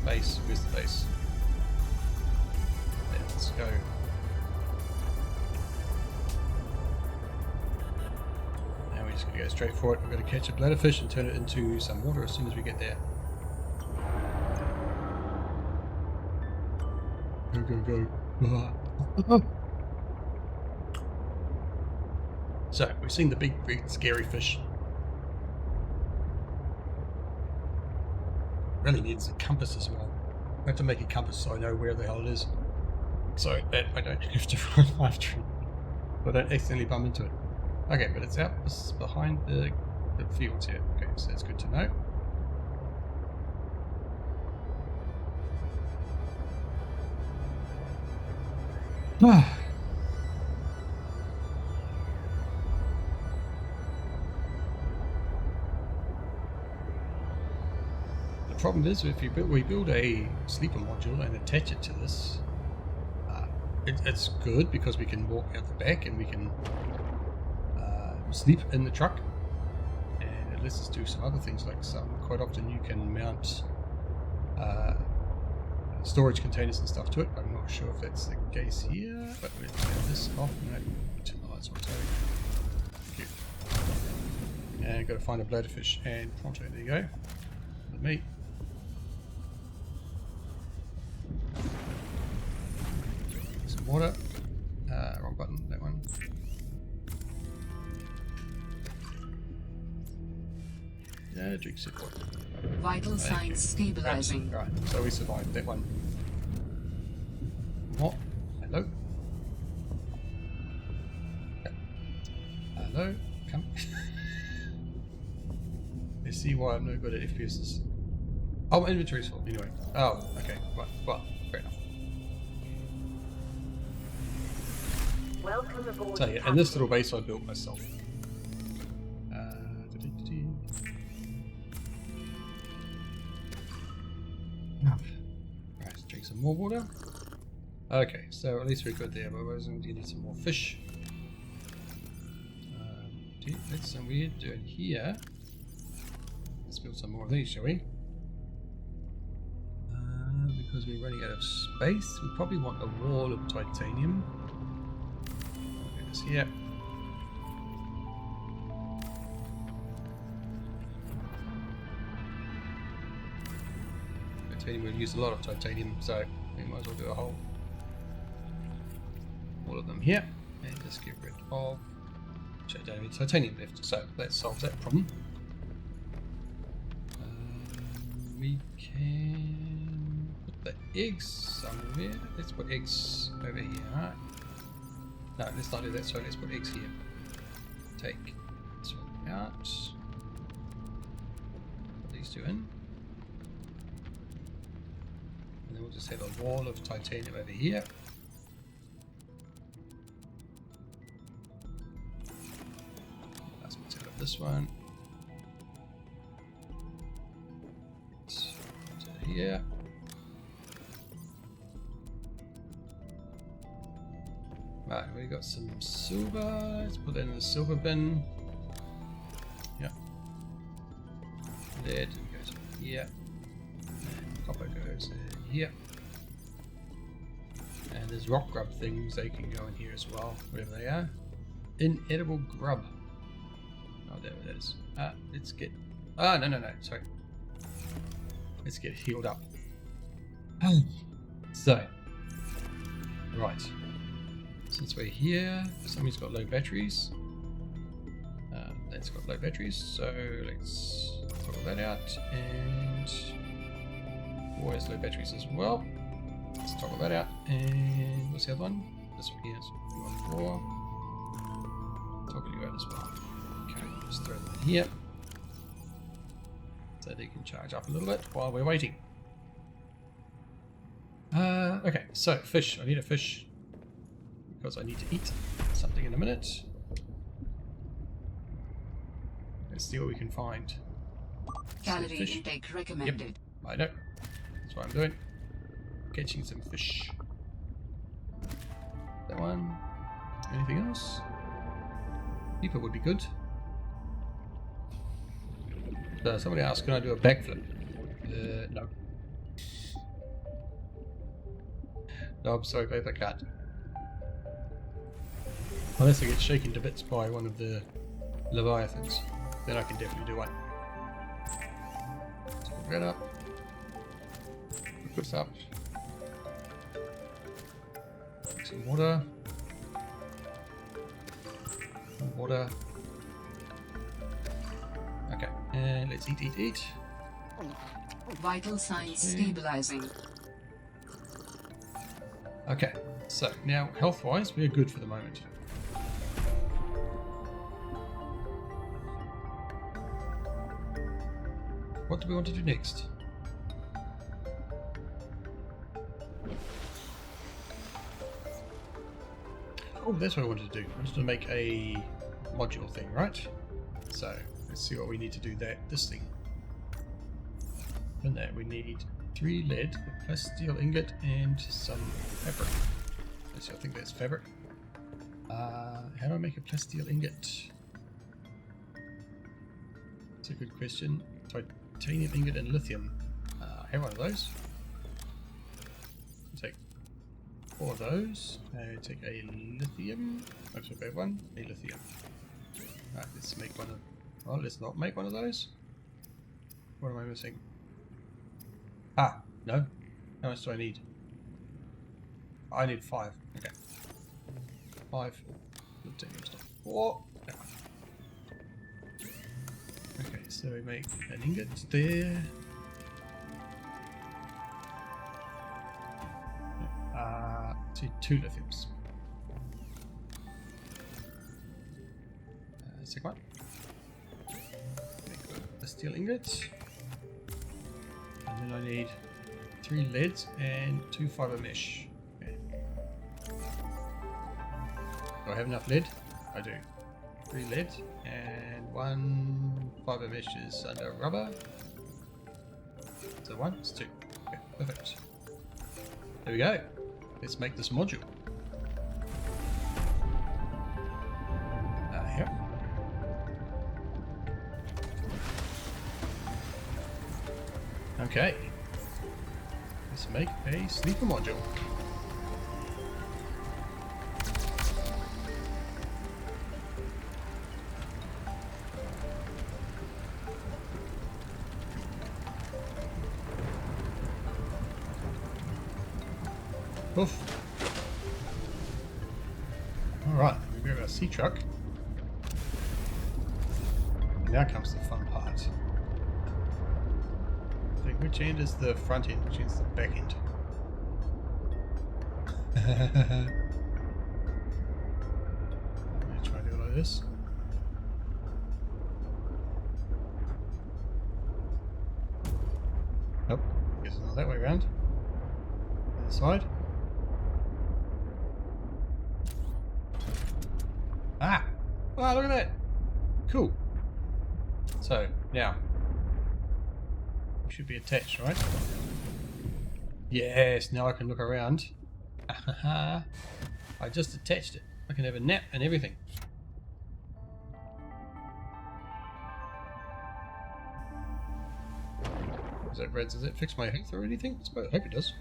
[SPEAKER 1] Base, where's the base? Yeah, let's go. Now we're just going to go straight for it. We're going to catch a bladderfish and turn it into some water as soon as we get there. Go. So, we've seen the big scary fish. Really needs a compass as well. I have to make a compass so I know where the hell it is. So that I don't have to run after it. I don't accidentally bump into it. Okay, but it's out behind the fields here. Okay, so that's good to know. The problem is, if we build a sleeper module and attach it to this, it's good because we can walk out the back and we can sleep in the truck, and it lets us do some other things. Like quite often you can mount storage containers and stuff to it. I'm not sure if that's the case here, but we'll turn this off. No, turn the lights on. Sorry. Thank you. And got to find a bladderfish and pronto. There you go. With me. Some water. Wrong button. That one. Yeah, drink some water.
[SPEAKER 2] Vital signs stabilizing.
[SPEAKER 1] Right, so we survived that one. What? Hello? Hello? Come. I see why I'm no good at FPSs. Oh, my inventory's full. Anyway. Oh, okay. Right. Well, fair enough.
[SPEAKER 3] Welcome aboard.
[SPEAKER 1] So yeah, and this little base I built myself. Right, drink some more water. Okay, so at least we're good there, but we're going to need some more fish. That's some weird doing here. Let's build some more of these, shall we? Because we're running out of space, we probably want a wall of titanium. Okay, this here. We'll use a lot of titanium, so we might as well do a whole all of them here, and just get rid of titanium left. So that solves that problem. We can put the eggs somewhere. Let's put eggs over here. Right? No, let's not do that. So let's put eggs here. Take this one out. Put these two in. And then we'll just have a wall of titanium over here. Let's set up this one. So here. Right, we got some silver. Let's put that in the silver bin. Yeah. Lead goes here. And copper goes here. And there's rock grub things, they can go in here as well, wherever they are. Inedible grub. Oh, there it is. Let's get. No, sorry. Let's get healed up. So, right. Since we're here, something's got low batteries. That's got low batteries, so let's toggle that out. And war has low batteries as well. Let's toggle that out. And what's the other one? This one here. So we want 4. Toggle you out as well. Okay, just throw them in here. So they can charge up a little bit while we're waiting. Okay, so fish. I need a fish. Because I need to eat something in a minute. Let's see what we can find.
[SPEAKER 2] Calorie intake recommended.
[SPEAKER 1] Yep, I know. That's what I'm doing. Catching some fish. That one. Anything else? People would be good. So somebody asked, can I do a backflip? No. No, I'm sorry, babe, I can't. Unless I get shaken to bits by one of the Leviathans, then I can definitely do one. Let's put that up. Put this up. Some water. More water. Okay, and let's eat.
[SPEAKER 2] Vital signs stabilizing.
[SPEAKER 1] Okay, so now health-wise, we're good for the moment. What do we want to do next? Oh, that's what I wanted to do. I wanted to make a module thing, right? So, let's see what we need to do there. This thing. And there we need 3 lead, a plasteel ingot, and some fabric. Actually, I think that's fabric. How do I make a plasteel ingot? That's a good question. Titanium ingot and lithium. I have one of those. Take 4 of those. Take a lithium. That's a bad one. A lithium. Right, let's make one of. Well, let's not make one of those. What am I missing? Ah, no. How much do I need? I need 5. Okay. 5. Lithium stuff. 4. Okay, so we make an ingot there. Two lithiums. Second one. Make a steel ingot. And then I need 3 leads and 2 fiber mesh. Okay. Do I have enough lead? I do. 3 lead and 1 fiber mesh is under rubber. So 1, it's 2. Okay, perfect. There we go. Let's make this module. Here. Okay. Let's make a sleeper module. Oof. Alright, we grab our sea truck. Now comes the fun part. I think which end is the front end, which end is the back end? I'm going to try to do it like this. Nope, guess it's not that way around. Other side. Ah! Wow, look at that! Cool. So, now. Should be attached, right? Yes, now I can look around. I just attached it. I can have a nap and everything. Is that red? Does that fix my health or anything? I hope it does.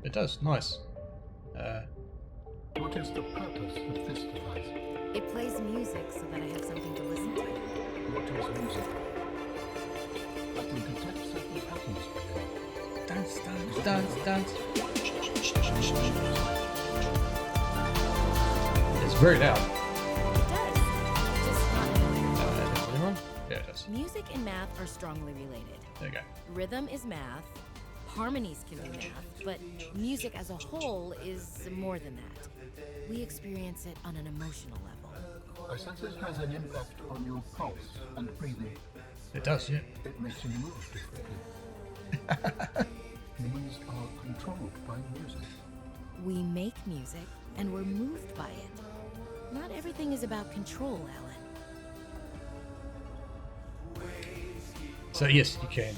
[SPEAKER 1] It does, nice.
[SPEAKER 4] What is the purpose of this device?
[SPEAKER 5] It plays music so that I have something to listen to.
[SPEAKER 4] What is music? I can detect certain patterns within.
[SPEAKER 1] Dance, dance, dance, dance. It's very loud.
[SPEAKER 5] It does. Just not
[SPEAKER 1] Anyone? Yeah, it does.
[SPEAKER 5] Music and math are strongly related.
[SPEAKER 1] There you go.
[SPEAKER 5] Rhythm is math, harmonies can be math, but music as a whole is more than that. We experience it on an emotional level.
[SPEAKER 4] I sense it has an impact on your pulse and breathing.
[SPEAKER 1] It does, yeah.
[SPEAKER 4] It makes you move differently. Humans are controlled by music.
[SPEAKER 5] We make music, and we're moved by it. Not everything is about control, Alan.
[SPEAKER 1] So yes, you can.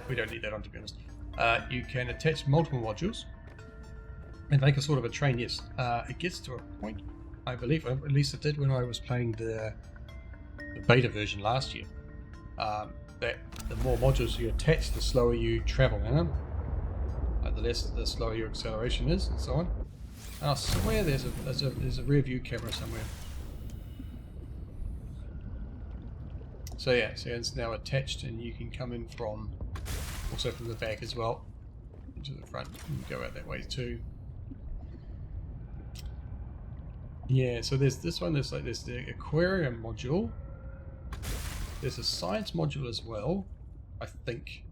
[SPEAKER 1] We don't need that on, to be honest. You can attach multiple modules and make a sort of a train, yes. It gets to a point, I believe, at least it did when I was playing the beta version last year, that the more modules you attach, the slower you travel, the slower your acceleration is, and so on. And I swear there's a rear view camera somewhere. So yeah, so it's now attached, and you can come in from, also from the back as well, into the front, and go out that way too. Yeah, so there's this one, there's the Aquarium Module. There's a Science Module as well, I think.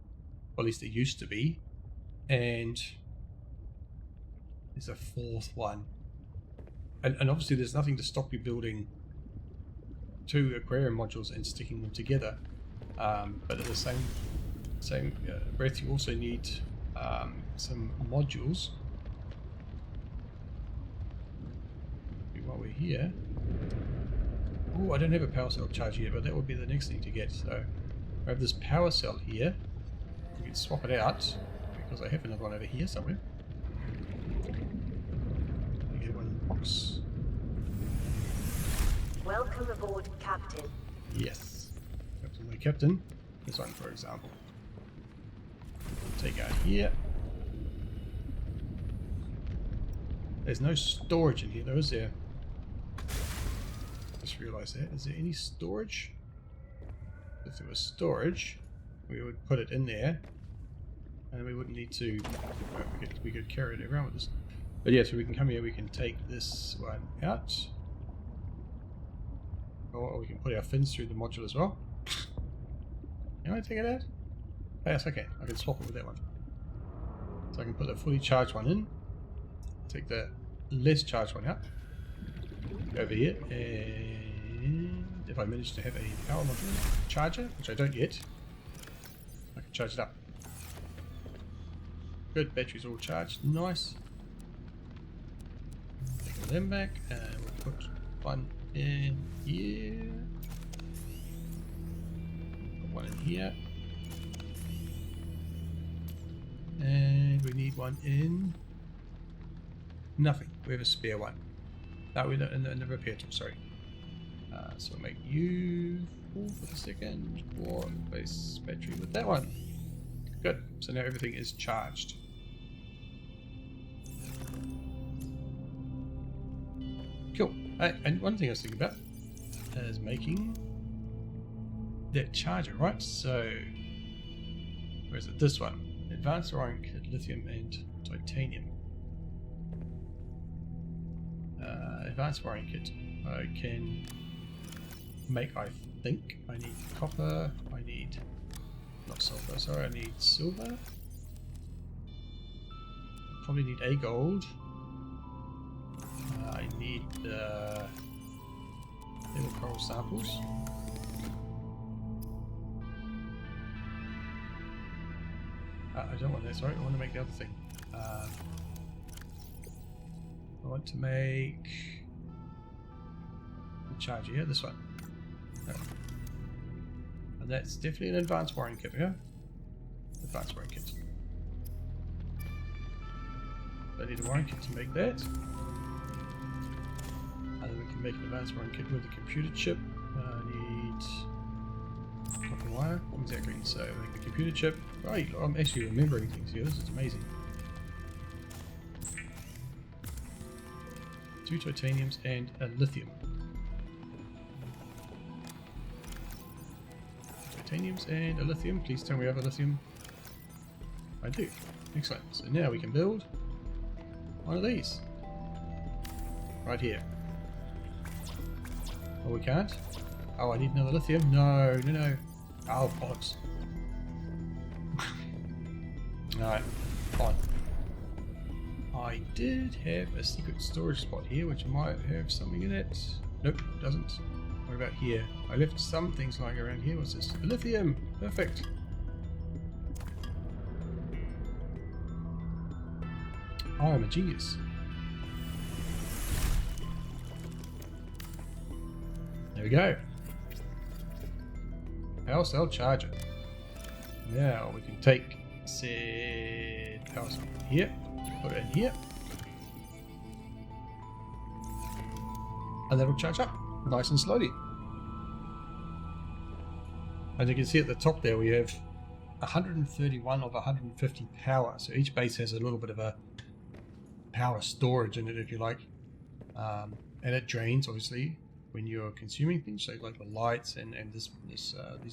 [SPEAKER 1] Or at least it used to be. And there's a 4th one. And obviously there's nothing to stop you building 2 Aquarium Modules and sticking them together. But at the same breath, you also need some modules. While we're here. Oh, I don't have a power cell charge yet, but that would be the next thing to get. So I have this power cell here. We can swap it out because I have another one over here somewhere. I get one box.
[SPEAKER 3] Welcome aboard, Captain.
[SPEAKER 1] Yes. Captain, my captain. This one, for example. Take out here. There's no storage in here, though, is there? Just realised that. Is there any storage? If there was storage, we would put it in there, and we wouldn't need to. We could carry it around with us. But yeah, so we can come here. We can take this one out. Or we can put our fins through the module as well. Can I take it out? Oh, yes, okay. I can swap it with that one. So I can put the fully charged one in. Take the less charged one out. Go over here. And if I manage to have a power module charger, which I don't yet, I can charge it up. Good, battery's all charged. Nice. Take all them back, and we'll put one in here. Put one in here. And we need one in... nothing. We have a spare one. No, we don't, in the repair tool, sorry. So we'll make you 4 for the second, or replace battery with that one. Good. So now everything is charged. Cool. And one thing I was thinking about is making that charger, right? So, where is it? This one. Advanced iron kit, lithium and titanium. Advanced wiring kit. I can make, I think, I need copper, I need, not sulfur, sorry, I need silver. Probably need a gold. I need little coral samples. I don't want that, sorry, I want to make the other thing. I want to make the charger here, this one. No. And that's definitely an advanced wiring kit, yeah? Advanced wiring kit. I need a wiring kit to make that. And then we can make an advanced wiring kit with a computer chip. I need copper wire. Exactly. So make the computer chip. Right, I'm actually remembering things here. This is amazing. 2 titaniums and a lithium. Titaniums and a lithium. Please tell me I have a lithium. I do. Excellent. So now we can build one of these. Right here. Oh, we can't? Oh, I need another lithium. No, no, no. Oh, bollocks. Alright, fine. I did have a secret storage spot here, which might have something in it. Nope, doesn't. What about here? I left some things lying around here. What's this? A lithium! Perfect. Oh, I'm a genius. There we go. Power cell charger. Now we can take said power cell here, put it in here, and that'll charge up nice and slowly. As you can see at the top there, we have 131 of 150 power, so each base has a little bit of a power storage in it, if you like, and it drains obviously when you're consuming things, so like the lights and these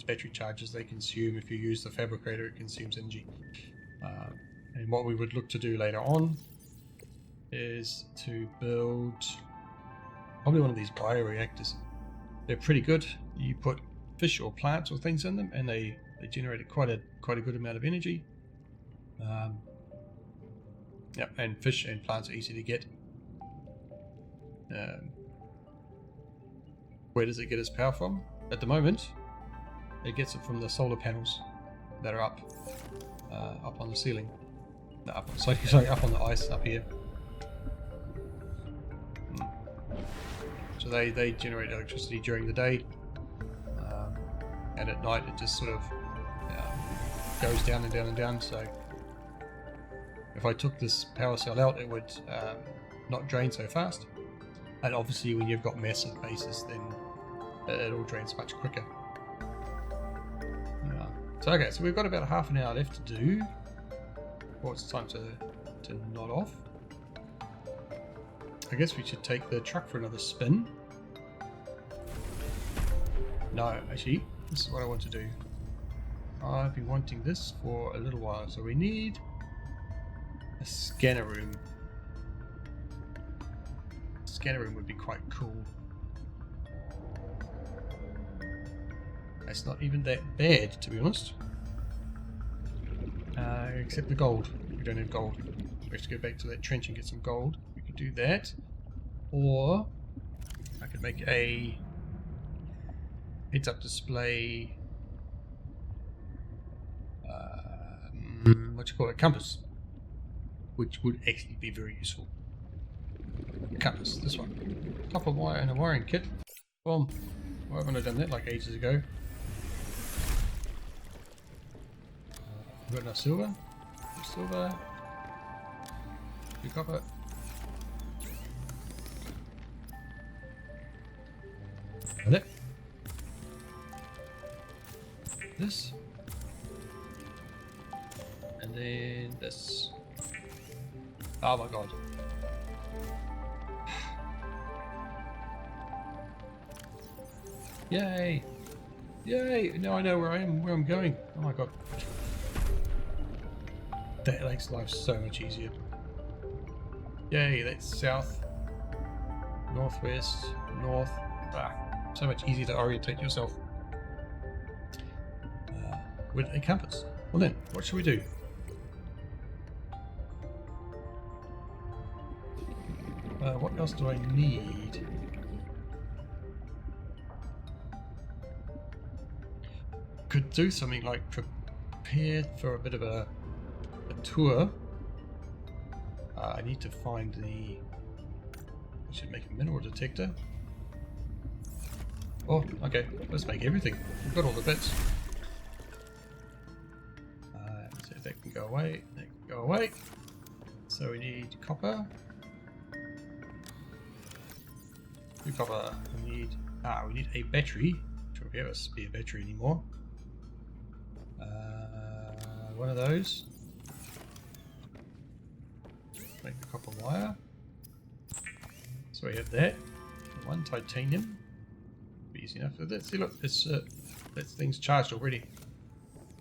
[SPEAKER 1] battery chargers, they consume. If you use the fabricator, it consumes energy. And what we would look to do later on is to build probably one of these bioreactors. They're pretty good. You put fish or plants or things in them, and they generate quite a good amount of energy. Yeah, and fish and plants are easy to get. Where does it get its power from? At the moment, it gets it from the solar panels that are up on the ceiling. No, up on the ice up here. So they generate electricity during the day, and at night it just sort of goes down and down and down. So if I took this power cell out, it would not drain so fast. And obviously when you've got massive bases, then it all drains much quicker. Yeah. So okay, so we've got about half an hour left to do. Well, it's time to nod off. I guess we should take the truck for another spin. No, actually, this is what I want to do. I've been wanting this for a little while, so we need a scanner room. Scanner room would be quite cool. That's not even that bad, to be honest. Except the gold. We don't have gold. We have to go back to that trench and get some gold. We could do that. Or I could make a heads-up display. What you call it? Compass. Which would actually be very useful. Compass. This one. Copper wire and a wiring kit. Well, why haven't I done that like ages ago? We've got enough silver. Silver. 2 copper. And it. This. And then this. Oh my god. Yay! Yay! Now I know where I am, where I'm going. Oh my god. That makes life so much easier. Yay, that's south, northwest, north. So much easier to orientate yourself with a compass. Well then, what should we do? What else do I need? Could do something like prepare for a bit of a tour. I need to find the... I should make a mineral detector. Oh, okay. Let's make everything. We've got all the bits. So that can go away. That can go away. So we need copper. 2 copper. We need a battery. I'm sure we have a spare battery anymore. One of those. Make the copper wire. So we have that. 1 titanium. Be easy enough for that. See, look, it's that thing's charged already.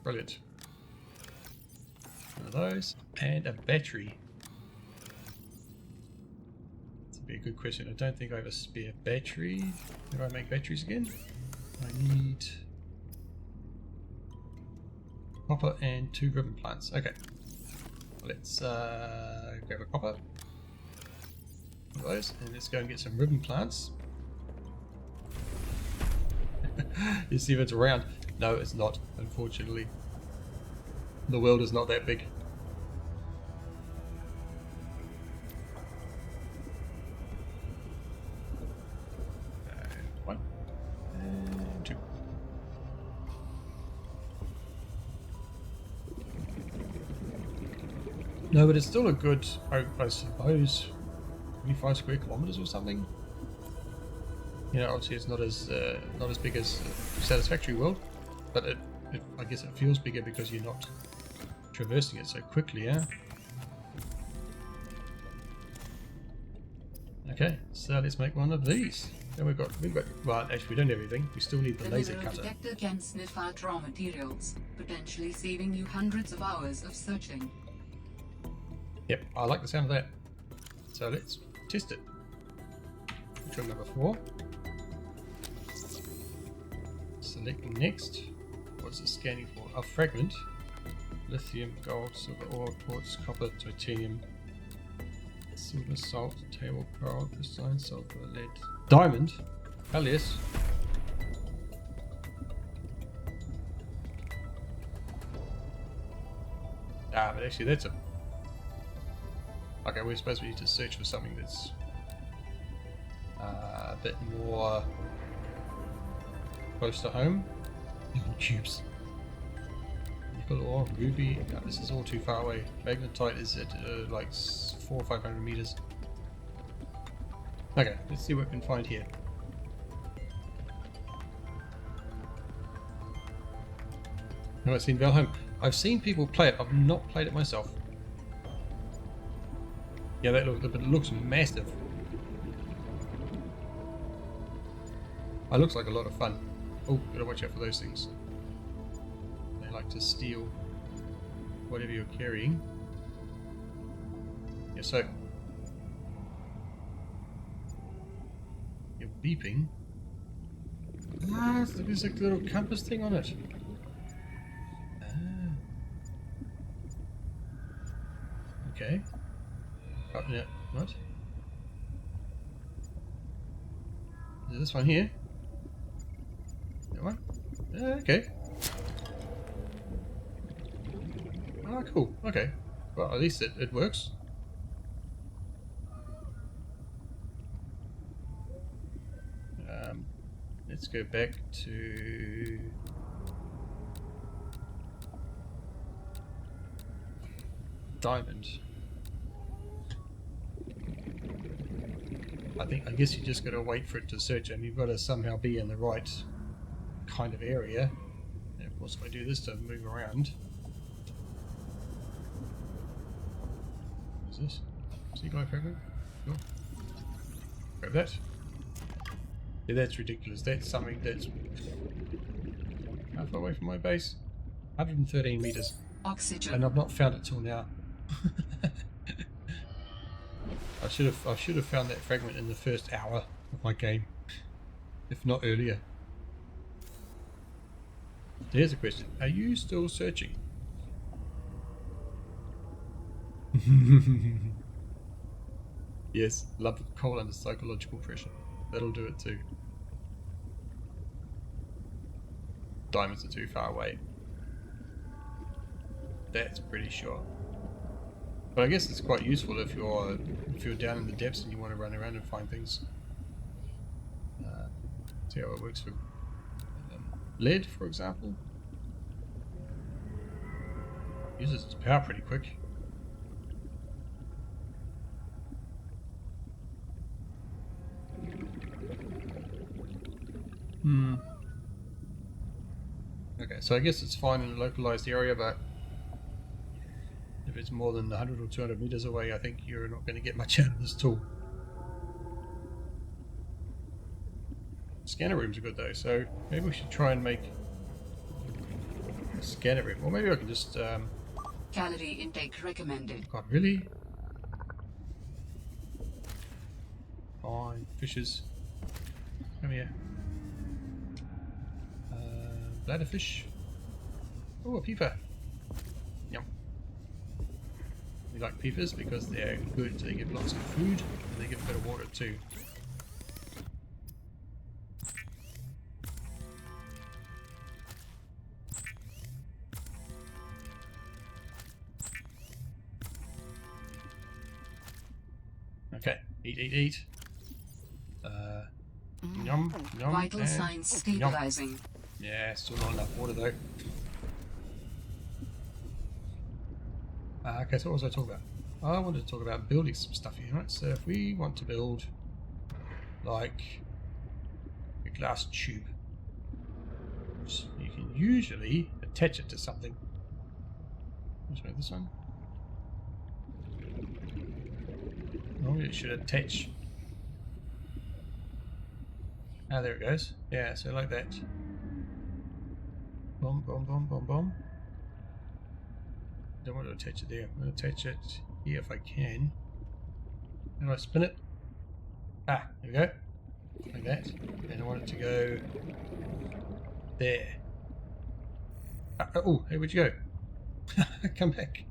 [SPEAKER 1] Brilliant. One of those and a battery. This would be a good question. I don't think I have a spare battery. Do I make batteries again? I need copper and 2 ribbon plants. Okay. Let's grab a copper. One of those, and let's go and get some ribbon plants. You see if it's around. No, it's not, unfortunately. The world is not that big. And 1 and 2. No, but it's still a good, I suppose, 25 square kilometers or something. You know, obviously it's not as big as Satisfactory World, but I guess it feels bigger because you're not traversing it so quickly, yeah? Okay, so let's make one of these. Then we've got, well, actually we don't have everything. We still need the laser cutter.
[SPEAKER 2] The detector can sniff out raw materials, potentially saving you hundreds of hours of searching.
[SPEAKER 1] Yep, I like the sound of that. So let's test it. Control number 4. Selecting next. What's it scanning for? A fragment. Lithium, gold, silver ore, quartz, copper, titanium, silver, salt, table pearl, crystalline, sulfur, lead, diamond. Hell yes. But actually that's a... Okay, we're supposed to need to search for something that's a bit more close to home. Nickel tubes. Nickel ore, ruby. No, this is all too far away. Magnetite is at like 400 or 500 meters. Okay, let's see what we can find here. No, I've seen Valheim. I've seen people play it. I've not played it myself. Yeah, that looks massive. It looks like a lot of fun. Oh, gotta watch out for those things. They like to steal whatever you're carrying. Yeah, so you're beeping. Ah, there's a little compass thing on it. Ah. Okay. Oh, yeah. What? Is it this one here? That one? Okay. Oh, cool. Okay. Well, at least it works. Let's go back to... Diamond. I guess you just got to wait for it to search, and you've got to somehow be in the right kind of area. And of course, if I do this to move around... What's this? Sea glide fragment? Cool. Grab that. Yeah, that's ridiculous. That's something that's... How far away from my base? 113 meters.
[SPEAKER 2] Oxygen.
[SPEAKER 1] And I've not found it till now. I should have found that fragment in the first hour of my game, if not earlier. So here's a question: are you still searching? Yes, love of coal under psychological pressure. That'll do it too. Diamonds are too far away. That's pretty sure. But I guess it's quite useful if you're down in the depths and you want to run around and find things. See how it works for lead, for example. Uses its power pretty quick. Okay, so I guess it's fine in a localized area, but if it's more than 100 or 200 meters away, I think you're not going to get much out of this tool. Scanner rooms are good though, so maybe we should try and make a scanner room. Or maybe I can just...
[SPEAKER 2] Calorie intake recommended.
[SPEAKER 1] God, really? Fine, fishes. Come here. Bladderfish. Oh, a peeper. Yum. We like peepers because they're good. They give lots of food and they give a bit of water too. Okay, eat. Yum, yum,
[SPEAKER 2] Vital signs stabilizing.
[SPEAKER 1] Yum. Yeah, still not enough water though. Okay, so what was I talking about? I wanted to talk about building some stuff here, right? So if we want to build like a glass tube, you can usually attach it to something. Let's make this one. Normally it should attach. Ah, there it goes. Yeah, so like that. Boom, boom, boom, boom, boom. Don't want to attach it there. I'm going to attach it here if I can. How do I spin it? Ah, there we go. Like that. And I want it to go there. Oh, hey, where'd you go? Come back.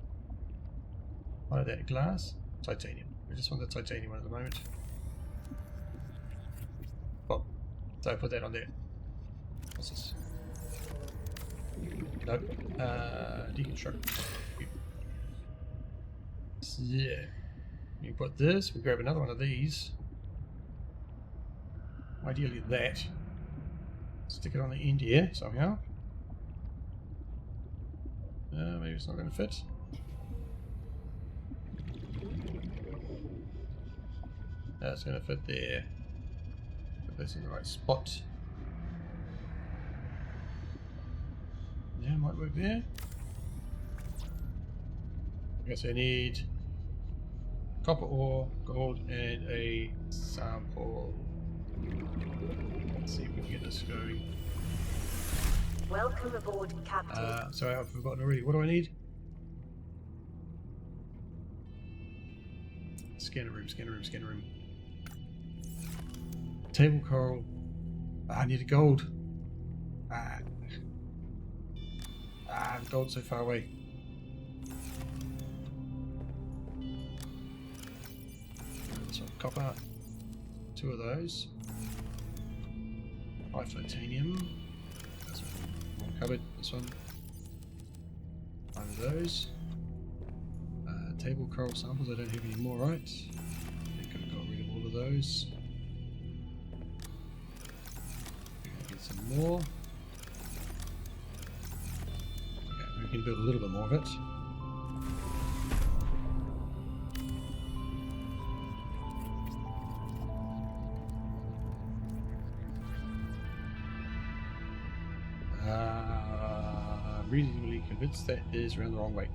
[SPEAKER 1] What is that? Glass? Titanium. We just want the titanium one at the moment. Boom. So I put that on there. What's this? No. Deconstruct. So, yeah. You put this, we grab another one of these. Ideally that. Stick it on the end here somehow. Maybe it's not going to fit. That's going to fit there. Put this in the right spot. Yeah, might work there. I guess I need copper ore, gold, and a sample. Let's see if we can get this going.
[SPEAKER 3] Welcome aboard, Captain.
[SPEAKER 1] Sorry, I've forgotten already. What do I need? Scanner room, scanner room, scanner room. Table coral. I need a gold. Ah, the gold's so far away. So copper. 2 of those. 5 titanium. That's one cupboard. This one. 5 of those. Table coral samples. I don't have any more, right? I think I've got rid of all of those. Get some more. Okay, we can build a little bit more of it. I'm reasonably convinced that is around the wrong way.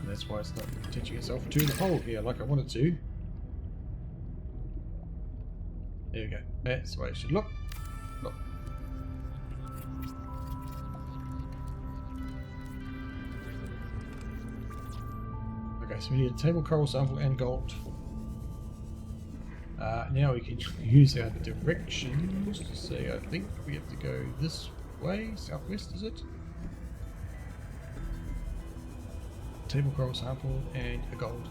[SPEAKER 1] And that's why it's not attaching itself to the hole here like I want it to. There we go. That's the way it should look. Look. Okay, so we need a table coral sample and gold. Now we can use our directions to say, I think we have to go this way, southwest, is it? Table coral sample and a gold.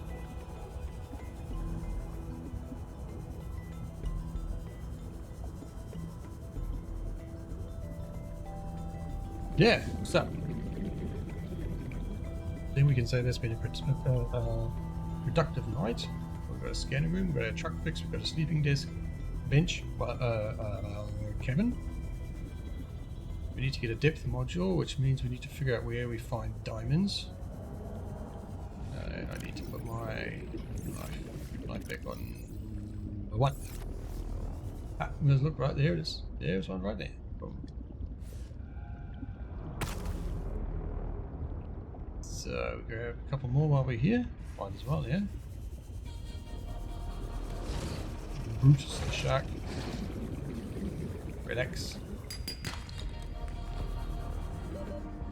[SPEAKER 1] Yeah, what's up? Then we can say there's been a productive night. We've got a scanning room, we've got a truck fix, we've got a sleeping desk, bench, cabin. We need to get a depth module, which means we need to figure out where we find diamonds. And I need to put my life back on the 1. Ah, let's look right there. It is. There's one right there. Boom. So we grab a couple more while we're here. One as well, yeah. Brutus the shark. Relax.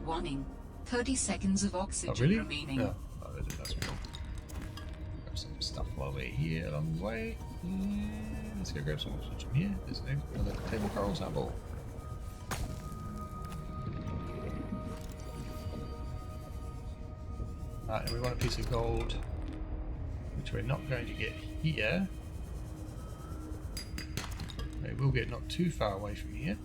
[SPEAKER 2] Warning. 30 seconds of oxygen
[SPEAKER 1] Oh, really?
[SPEAKER 2] remaining.
[SPEAKER 1] No. Oh, that's cool. Grab some stuff while we're here along the way. Let's go grab some oxygen here. There's another table coral sample. And we want a piece of gold, which we're not going to get here. We will get not too far away from here.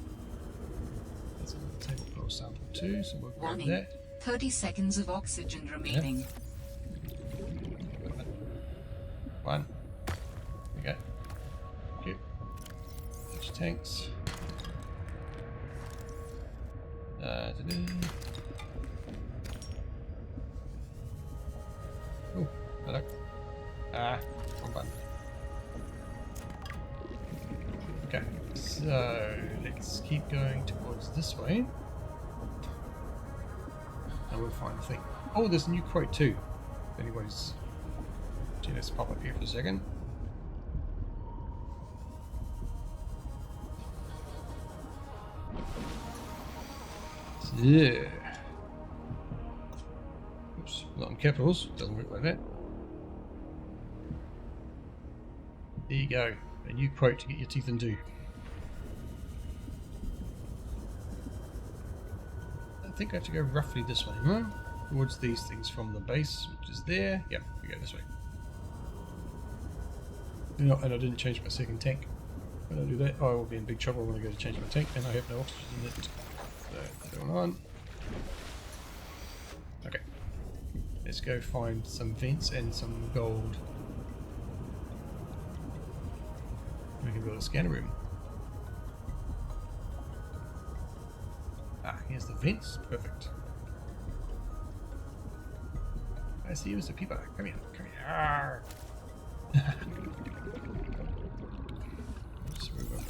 [SPEAKER 1] That's another table coral sample too, so we'll grab
[SPEAKER 2] Warning.
[SPEAKER 1] that.
[SPEAKER 2] 30 seconds of oxygen remaining.
[SPEAKER 1] One. Okay. Thank you. Switch tanks. Oh, hello. Wrong button. Okay, so let's keep going towards this way. And we'll find the thing. Oh, there's a new quote too. If anybody's... Let's pop up here for a second. Yeah. Oops, not in capitals. Doesn't work like that. There you go. A new quote to get your teeth into. I think I have to go roughly this way, huh? Towards these things from the base, which is there. Yep, we go this way. And I didn't change my second tank. When I do that, I will be in big trouble when I go to change my tank, and I have no oxygen in it. So, going on. Okay. Let's go find some vents and some gold. We can build a scanner room. Ah, here's the vents. Perfect. I see you, Mr. Peeper. Come here. Come here.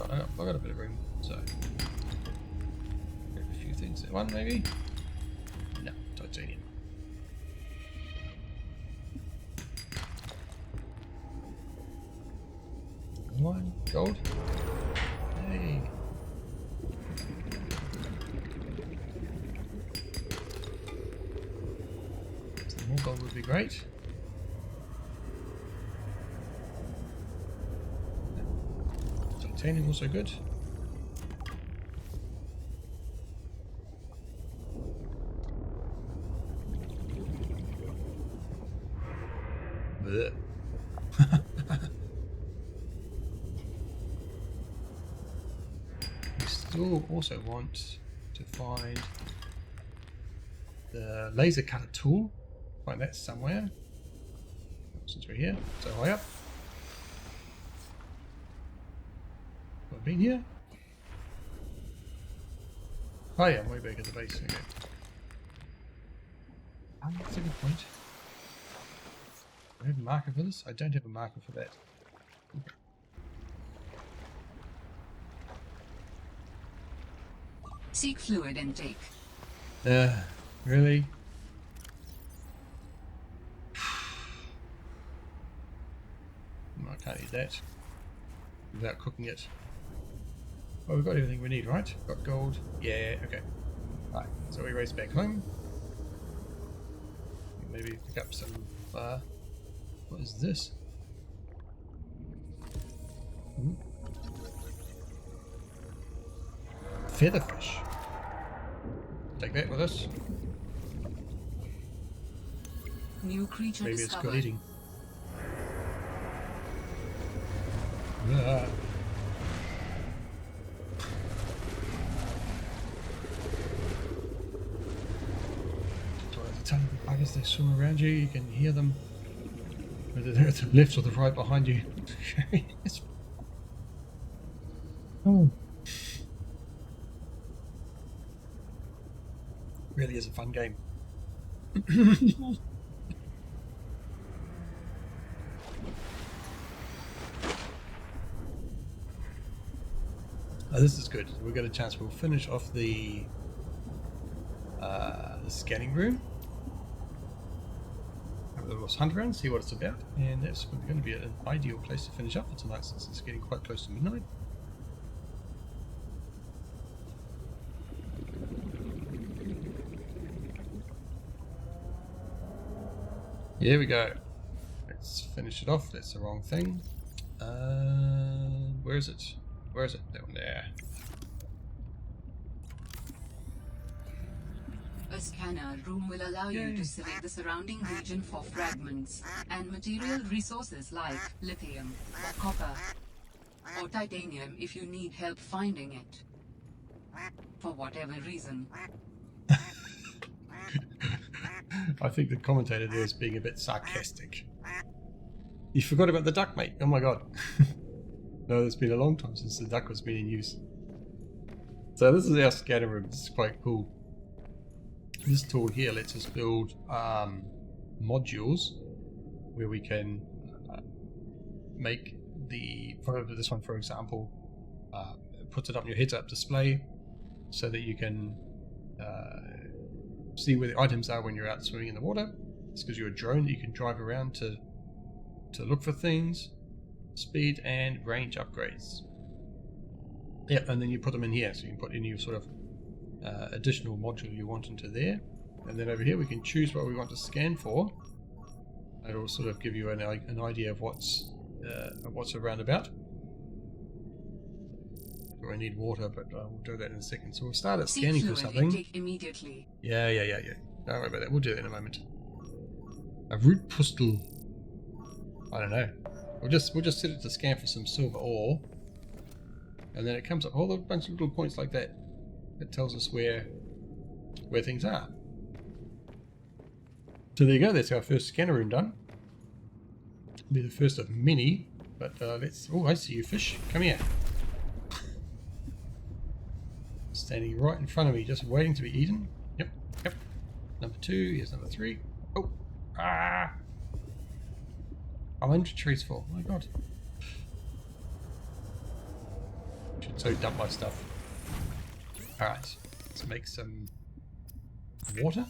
[SPEAKER 1] I've got a bit of room, so grab a few things. One maybe? No, titanium. One gold. Hey. Some more gold would be great. Titanium also good. We'll also want to find the laser cutter tool. Find that somewhere. Since we're here, so high up. Have I been here? Oh yeah, I'm way back at the base. Okay. That's a good point. Do I have a marker for this? I don't have a marker for that. Okay.
[SPEAKER 2] Seek fluid intake.
[SPEAKER 1] Really? No, I can't eat that without cooking it. Well, we've got everything we need, right? Got gold. Yeah, okay. Alright, so we race back home. Maybe pick up some. What is this? Ooh. Featherfish. Take that with us.
[SPEAKER 2] New creature
[SPEAKER 1] Maybe it's
[SPEAKER 2] discovered.
[SPEAKER 1] good eating. Ah. There's a ton of buggers that swim around you. You can hear them. Whether they're to the left or the right behind you. Oh. Really is a fun game. Oh, this is good. We've got a chance. We'll finish off the scanning room. Have a little hunt around, see what it's about, and that's going to be an ideal place to finish up for tonight since it's getting quite close to midnight. Here we go. Let's finish it off. That's the wrong thing. Where is it? Where is it? That one there.
[SPEAKER 2] A scanner room will allow you to select the surrounding region for fragments and material resources like lithium, or copper, or titanium if you need help finding it. For whatever reason.
[SPEAKER 1] I think the commentator there is being a bit sarcastic. You forgot about the duck, mate. Oh my god. No, it's been a long time since the duck was been in use. So this is our scanner room. This is quite cool. This tool here lets us build modules where we can make for this one, for example, puts it up on your heads-up display so that you can see where the items are when you're out swimming in the water. It's because you're a drone that you can drive around to look for things, speed and range upgrades. Yep, and then you put them in here, so you can put in your sort of additional module you want into there, and then over here we can choose what we want to scan for. It'll sort of give you an idea of what's around about. So I need water, but we'll do that in a second. So we'll start at scanning for something.
[SPEAKER 2] Immediately.
[SPEAKER 1] Yeah. Don't worry about that. We'll do that in a moment. A root pustule. I don't know. We'll just set it to scan for some silver ore, and then it comes up a whole bunch of little points like that. It tells us where things are. So there you go. That's our first scanner room done. It'll be the first of many. But let's. Oh, I see you, fish. Come here. Standing right in front of me, just waiting to be eaten. Yep. Number 2. Here's number 3. Oh. Ah. I'm inventory's full. Oh my god. I should so dump my stuff. Alright. Let's make some water.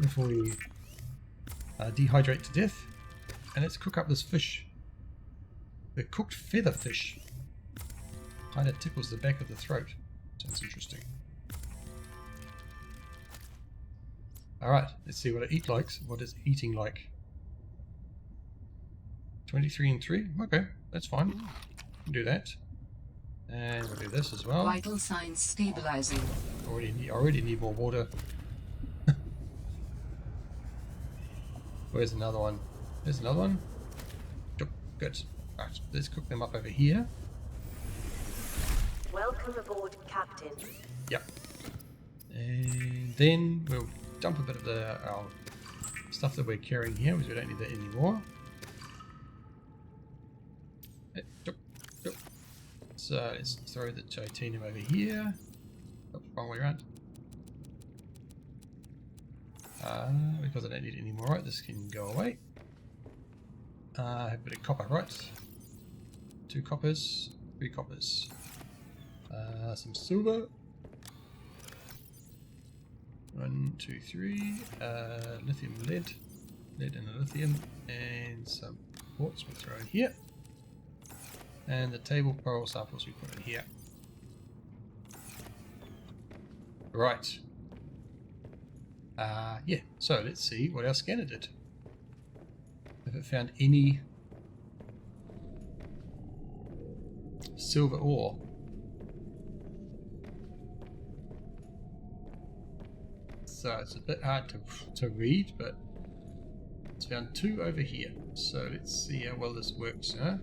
[SPEAKER 1] Before we dehydrate to death. And let's cook up this fish. The cooked feather fish. Kinda tickles the back of the throat. Sounds interesting. Alright, let's see what it eats like. What is eating like? 23 and 3? Okay, that's fine. We can do that. And we'll do this as well.
[SPEAKER 2] Vital signs stabilizing.
[SPEAKER 1] Already need more water. Where's another one? There's another one. Good. Right, let's cook them up over here.
[SPEAKER 3] Welcome aboard, Captain.
[SPEAKER 1] Yep. And then we'll dump a bit of our stuff that we're carrying here, because we don't need that anymore. So let's throw the titanium over here. Oh, wrong way around. Because I don't need it anymore, right? This can go away. Have a bit of copper, right? 2 coppers, 3 coppers. Some silver. 1, 2, 3. Lithium, lead and a lithium, and some quartz we'll throw in here. And the table coral samples we put in here. Right. Yeah, so let's see what our scanner did. If it found any silver ore. So it's a bit hard to read, but it's found 2 over here. So let's see how well this works, huh?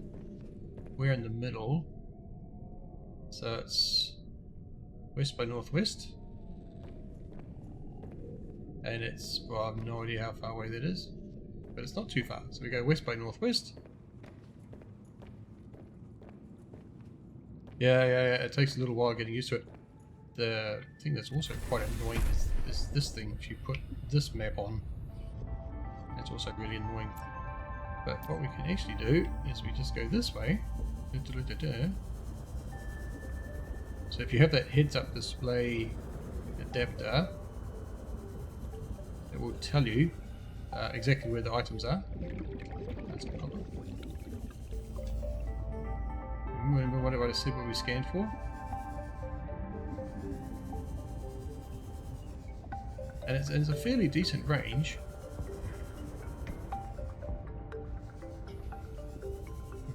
[SPEAKER 1] We're in the middle. So it's west by northwest. And it's, well, I have no idea how far away that is. But it's not too far. So we go west by northwest. Yeah, it takes a little while getting used to it. The thing that's also quite annoying is this thing. If you put this map on, it's also really annoying. But what we can actually do is we just go this way. So if you have that heads-up display adapter, it will tell you exactly where the items are. That's a problem. Remember what I said what we scanned for? And it's a fairly decent range.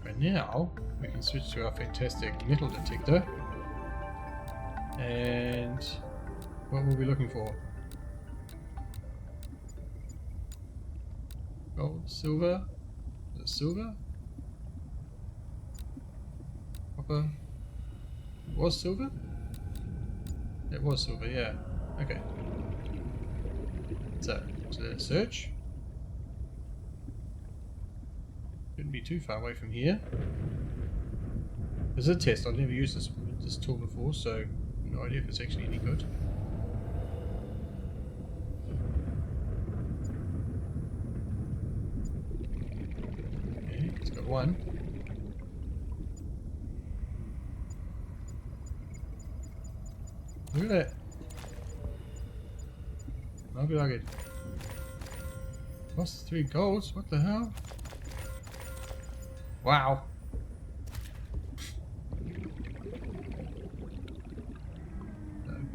[SPEAKER 1] But now we can switch to our fantastic metal detector. And what were we looking for? Gold, silver. Is it silver? Copper. It was silver? It was silver, yeah. Okay. So let's search. Shouldn't be too far away from here. There's a test. I've never used this tool before, so no idea if it's actually any good. Okay, it's got 1. Look at that. I'll be like it. Plus 3 golds? What the hell? Wow.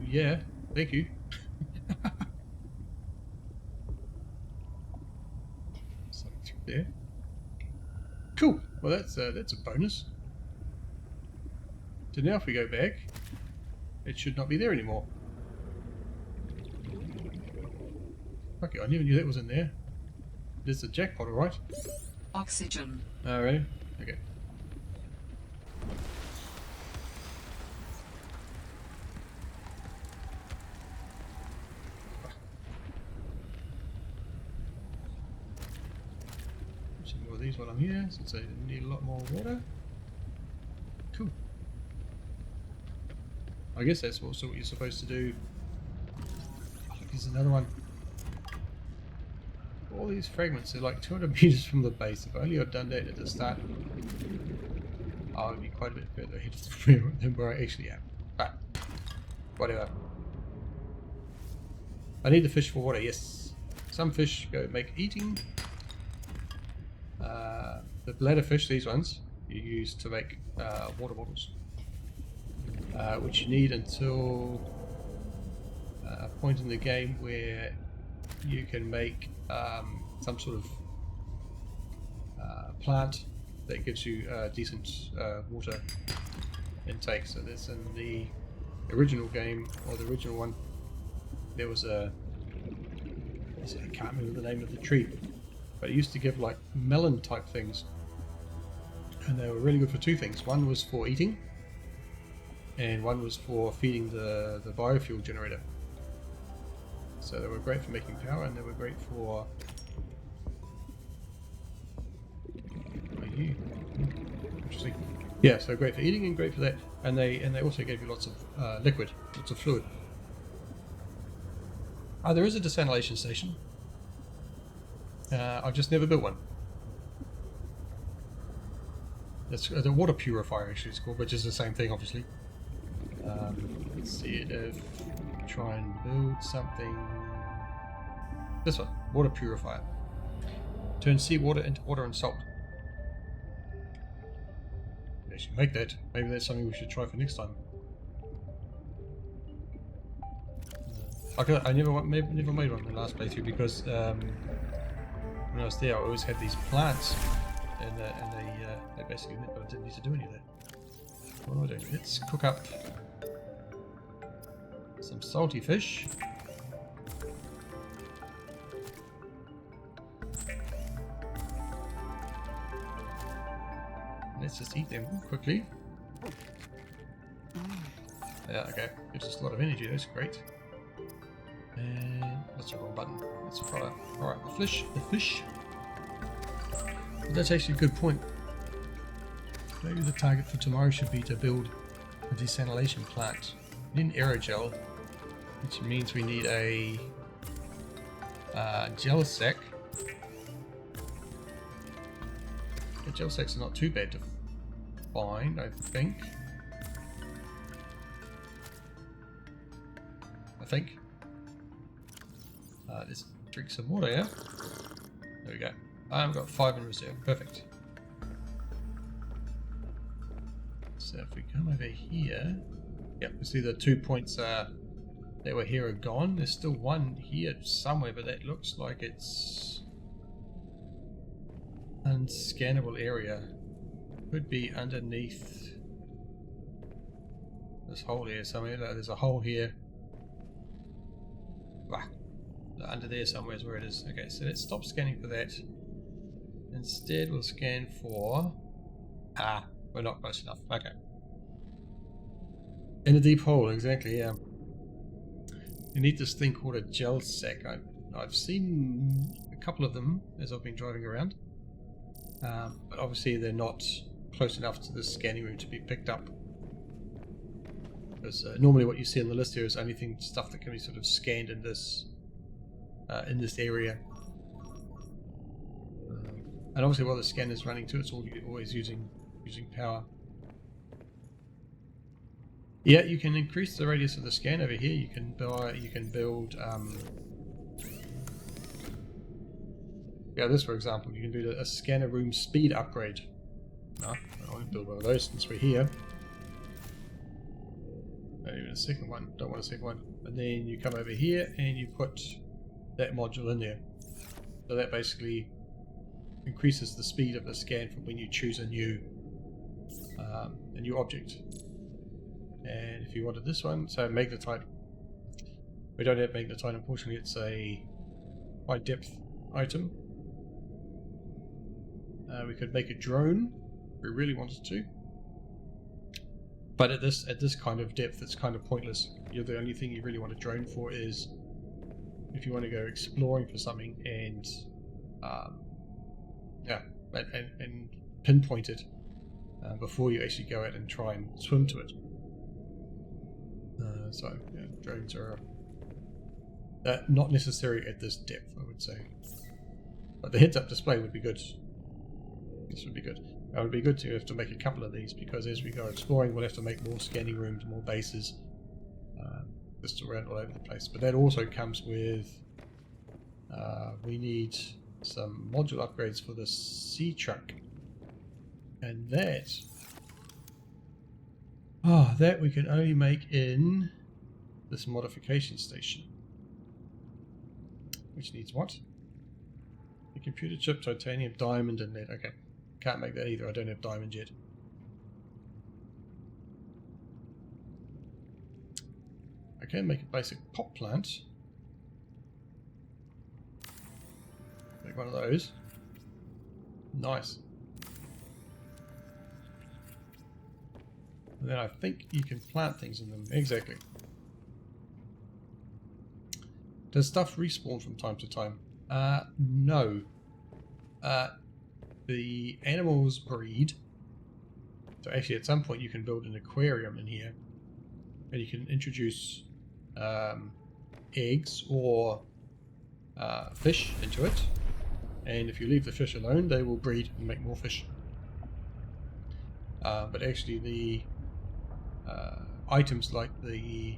[SPEAKER 1] Yeah, thank you. Something there. Cool. Well, that's a bonus. So now if we go back, it should not be there anymore. Okay, I never knew that was in there. There's a jackpot, alright?
[SPEAKER 2] Oxygen.
[SPEAKER 1] Oh, really? Okay. Some more of these while I'm here, since I need a lot more water. Cool. I guess that's also what you're supposed to do. Oh, look, there's another one. All these fragments are like 200 meters from the base. If only I'd done that at the start, I would be quite a bit further ahead than where I actually am. But whatever. I need the fish for water, yes. Some fish go make eating. The bladder fish, these ones, you use to make water bottles. Which you need until a point in the game where you can make some sort of plant that gives you decent water intake. So that's in the original game, or the original one. There was a, I can't remember the name of the tree, but it used to give like melon type things, and they were really good for 2 things. One was for eating, and one was for feeding the biofuel generator. So they were great for making power, and they were great for... Interesting. Yeah, so great for eating and great for that, and they also gave you lots of liquid, lots of fluid. There is a desalination station. I've just never built one. It's the water purifier, actually, it's called, which is the same thing, obviously. Let's see if try and build something. This one, water purifier. Turn seawater into water and salt. They should make that. Maybe that's something we should try for next time. I never made one in the last playthrough because when I was there, I always had these plants, and they basically meant that I didn't need to do any of that. What do I do? Let's cook up some salty fish. Let's just eat them quickly. Yeah, okay. Gives us a lot of energy, that's great. And that's the wrong button. Let's fry. Alright, the fish. But that's actually a good point. Maybe the target for tomorrow should be to build a desalination plant. We need an Aero Gel, which means we need a gel sack. The gel sacks are not too bad to find, I think. Let's drink some water, yeah? There we go. I've got 5 in reserve. Perfect. So if we come over here... Yep, we see the 2 points that were here are gone. There's still one here somewhere, but that looks like it's... unscannable area. Could be underneath this hole here somewhere. There's a hole here. Wow. Under there somewhere is where it is. Okay, so let's stop scanning for that. Instead we'll scan for... we're not close enough. Okay. In a deep hole, exactly, yeah. You need this thing called a gel sack. I've seen a couple of them as I've been driving around. But obviously they're not close enough to the scanning room to be picked up. Because normally what you see on the list here is only stuff that can be sort of scanned in this area. And obviously while the scanner is running too, it's always using power. Yeah, you can increase the radius of the scan over here. You can build yeah, this for example, you can do a scanner room speed upgrade. No, I won't build one of those since we're here. Not even a second one, don't want a second one. And then you come over here and you put that module in there. So that basically increases the speed of the scan from when you choose a new object. And if you wanted this one, so magnetite. We don't have magnetite, unfortunately. It's a high depth item. We could make a drone if we really wanted to. But at this kind of depth, it's kind of pointless. The only thing you really want a drone for is if you want to go exploring for something and and pinpoint it before you actually go out and try and swim to it. So yeah, drones are not necessary at this depth, I would say. But the heads-up display would be good. This would be good. It would be good to have to make a couple of these, because as we go exploring, we'll have to make more scanning rooms, more bases, just around all over the place. But that also comes with we need some module upgrades for the sea truck, and that we can only make in this modification station, which needs what? A computer chip, titanium, diamond, and lead. Okay. Can't make that either, I don't have diamond yet. I can make a basic pop plant. Make one of those. And then I think you can plant things in them. Exactly. Does stuff respawn from time to time? No. The animals breed. So actually at some point you can build an aquarium in here. And you can introduce eggs or fish into it. And if you leave the fish alone, they will breed and make more fish. But actually the items like the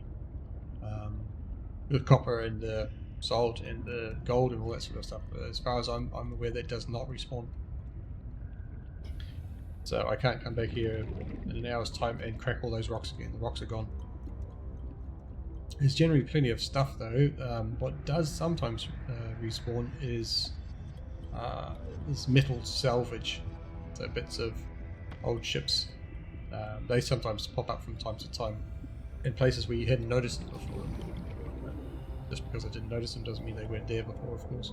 [SPEAKER 1] copper and the salt and the gold and all that sort of stuff, as far as I'm aware, that does not respawn. So I can't come back here in an hour's time and crack all those rocks again. The rocks are gone. There's generally plenty of stuff though. What does sometimes respawn is this metal salvage. So bits of old ships. They sometimes pop up from time to time in places where you hadn't noticed them before. Just because I didn't notice them doesn't mean they weren't there before, of course.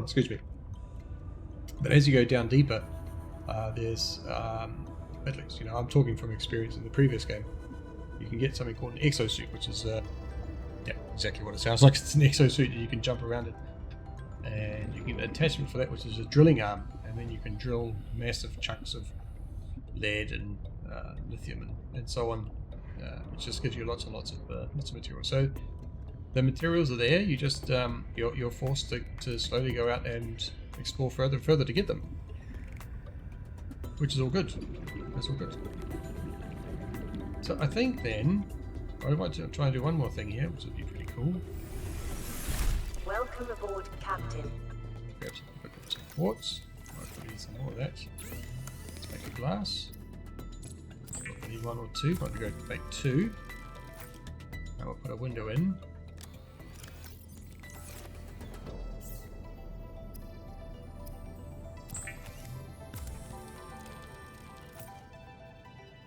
[SPEAKER 1] Excuse me. But as you go down deeper, there's, at least, you know, I'm talking from experience in the previous game, you can get something called an exosuit, which is, yeah, exactly what it sounds like. It's an exosuit and you can jump around it. And you get an attachment for that, which is a drilling arm, and then you can drill massive chunks of lead and lithium and so on, which just gives you lots and lots of material. So the materials are there. You just you're forced to slowly go out and explore further and further to get them, which is all good. That's all good. So I think then I might try and do one more thing here, which would be pretty cool.
[SPEAKER 3] Welcome aboard, Captain.
[SPEAKER 1] Grab some quartz. Might need some more of that. Let's make a glass. I need one or two. Might go make two. Now we'll put a window in.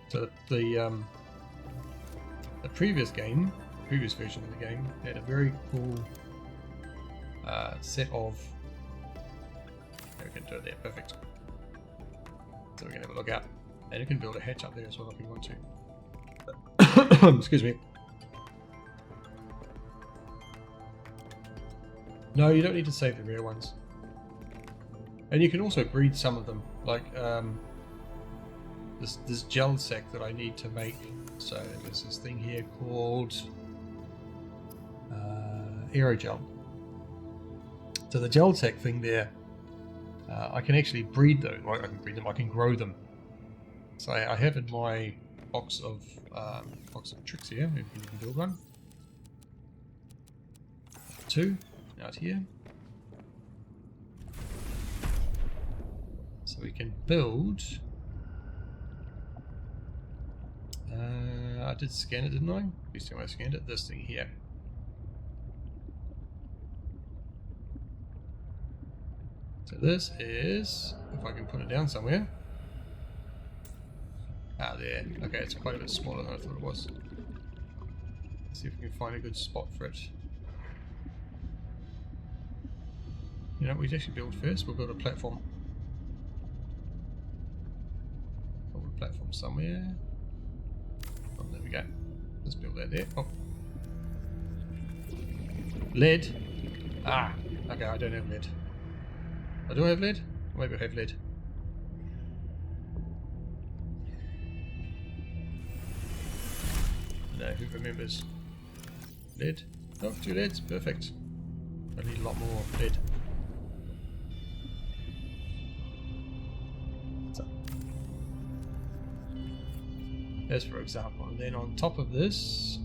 [SPEAKER 1] So the previous version of the game had a very cool set of. We can do it there, perfect. So we can have a look out, and you can build a hatch up there as well if you want to. Excuse me. No, you don't need to save the rare ones, and you can also breed some of them, like this gel sack that I need to make. So there's this thing here called Aero Gel. So the gel sack thing there, I can actually breed those. Well, I can breed them. I can grow them. So I have in my box of tricks here. Maybe you can build one. Two out here. So we can build. I did scan it, didn't I? At least I scanned it. This thing here. So this is, if I can put it down somewhere. Ah, there. Okay, it's quite a bit smaller than I thought it was. Let's see if we can find a good spot for it. You know what we actually build first? We'll build a platform. Build a platform somewhere. Oh, there we go. Let's build that there. Oh. Lead. Ah, okay, I don't have lead. I do have lead? Or maybe I have lead. No, who remembers? Lead? Oh, 2 leads, perfect. I need a lot more lead. So. As for example, and then on top of this,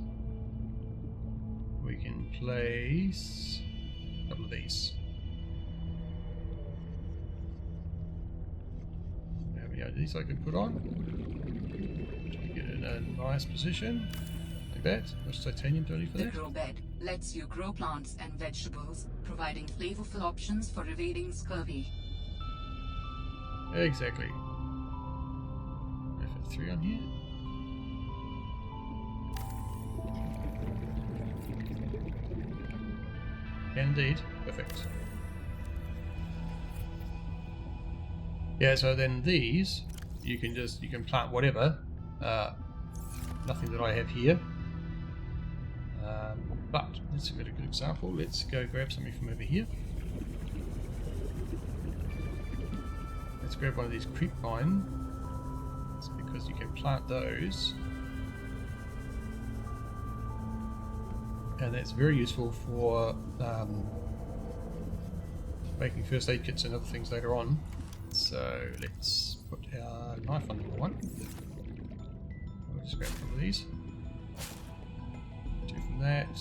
[SPEAKER 1] we can place a couple of these. These I can put on. Try to get it in a nice position. Like that. Much titanium do I need for
[SPEAKER 2] The
[SPEAKER 1] that?
[SPEAKER 2] grow bed lets you grow plants and vegetables, providing flavorful options for evading scurvy.
[SPEAKER 1] Exactly. F3 on here. Indeed. Perfect. Yeah, so then these, you can plant whatever, Nothing that I have here. But let's get a good example. Let's go grab something from over here. Let's grab one of these creep vines. It's because you can plant those. And that's very useful for making first aid kits and other things later on. So let's put our knife on number one. We'll just grab one of these. Two from that.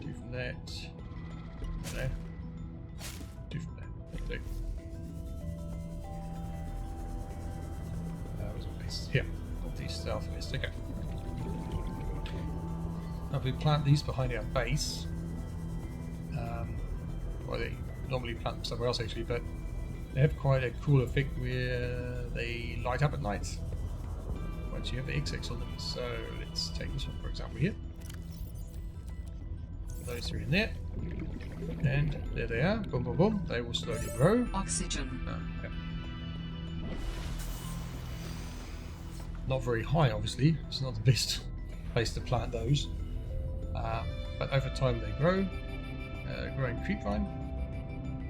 [SPEAKER 1] Two from that. There. Two from that. That'll do. Where's my base? Here. Got these stealth base. Okay. Now if we plant these behind our base, well, they normally plant them somewhere else actually, but they have quite a cool effect where they light up at night once you have the XX on them. So let's take this one for example here. Those three in there, and there they are. Boom, boom, boom. They will slowly grow.
[SPEAKER 2] Oxygen.
[SPEAKER 1] Okay. Not very high, obviously. It's not the best place to plant those, but over time they grow. Growing creep vine.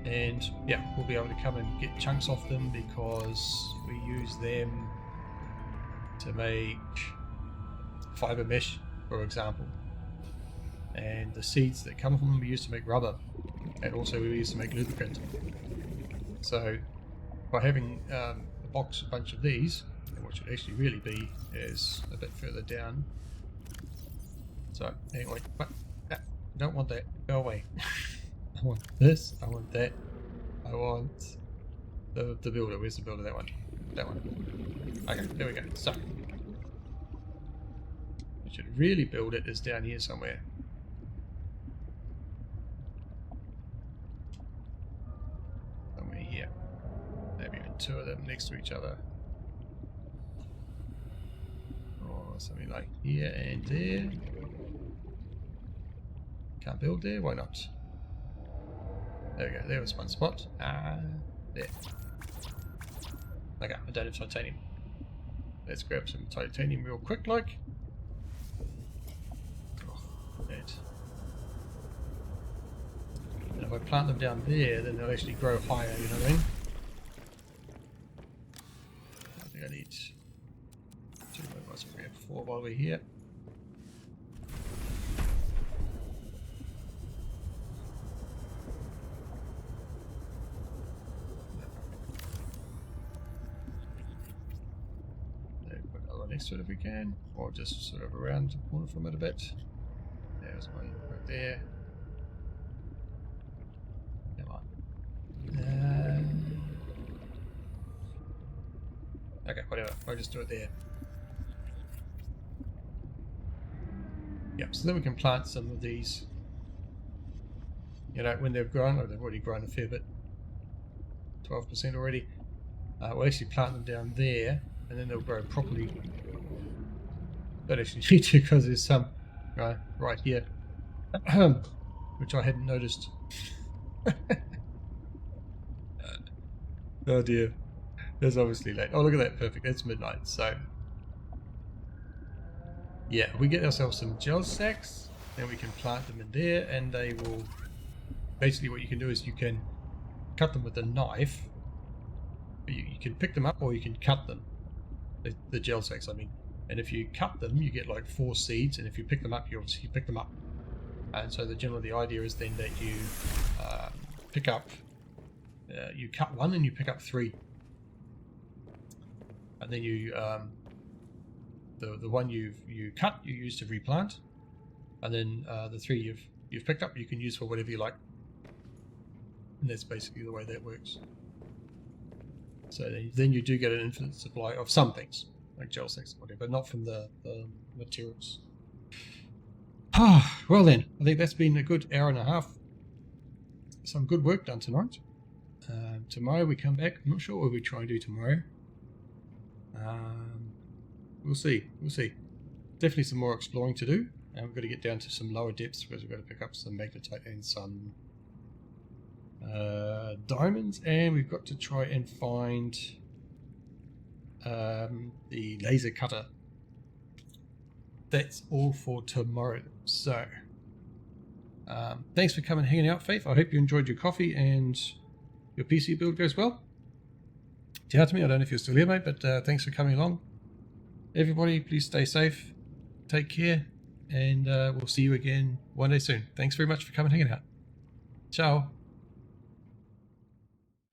[SPEAKER 1] And yeah, we'll be able to come and get chunks off them because we use them to make fiber mesh, for example. And the seeds that come from them we use to make rubber, and also we use to make lubricant. So by having a bunch of these, and what should actually really be is a bit further down. So anyway, but I don't want that. Go away. I want this, I want that, I want the builder. Where's the builder? That one. That one. Okay, there we go. So, we should really build it is down here somewhere. Somewhere here. Maybe even two of them next to each other. Or something like here and there. Can't build there, why not? There we go, there was one spot. There. Okay, I don't have titanium. Let's grab some titanium real quick, like. Oh, that. And if I plant them down there, then they'll actually grow higher, you know what I mean? I think I need 2 more, so we have 4 while we're here. Next to it if we can, or just sort of around the corner from it a bit. There's one right there. Come on. Okay, whatever. I'll just do it there. Yep, so then we can plant some of these. You know, when they've grown, or they've already grown a fair bit, 12% already. We'll actually plant them down there, and then they'll grow properly. Don't actually need to because there's some right here, which I hadn't noticed. Oh dear, it's obviously late. Oh look at that, perfect. It's midnight. So yeah, we get ourselves some gel sacks, then we can plant them in there, and they will. Basically, what you can do is you can cut them with a knife. You can pick them up or you can cut them. The gel sacks, I mean. And if you cut them, you get like 4 seeds, and if you pick them up, you obviously pick them up. And so the idea is then that you pick up, you cut one and you pick up 3, and then you the one you cut you use to replant, and then the 3 you've picked up you can use for whatever you like. And that's basically the way that works. So then you do get an infinite supply of some things, like gel sacks or whatever, but not from the materials. Well then, I think that's been a good hour and a half. Some good work done tonight. Tomorrow we come back. I'm not sure what we try and do tomorrow. We'll see. Definitely some more exploring to do. And we've got to get down to some lower depths because we've got to pick up some magnetite and some diamonds, and we've got to try and find the laser cutter. That's all for tomorrow. So, thanks for coming and hanging out, Faith. I hope you enjoyed your coffee and your PC build goes well. Te me, I don't know if you're still here, mate, but thanks for coming along. Everybody, please stay safe, take care, and we'll see you again one day soon. Thanks very much for coming and hanging out. Ciao.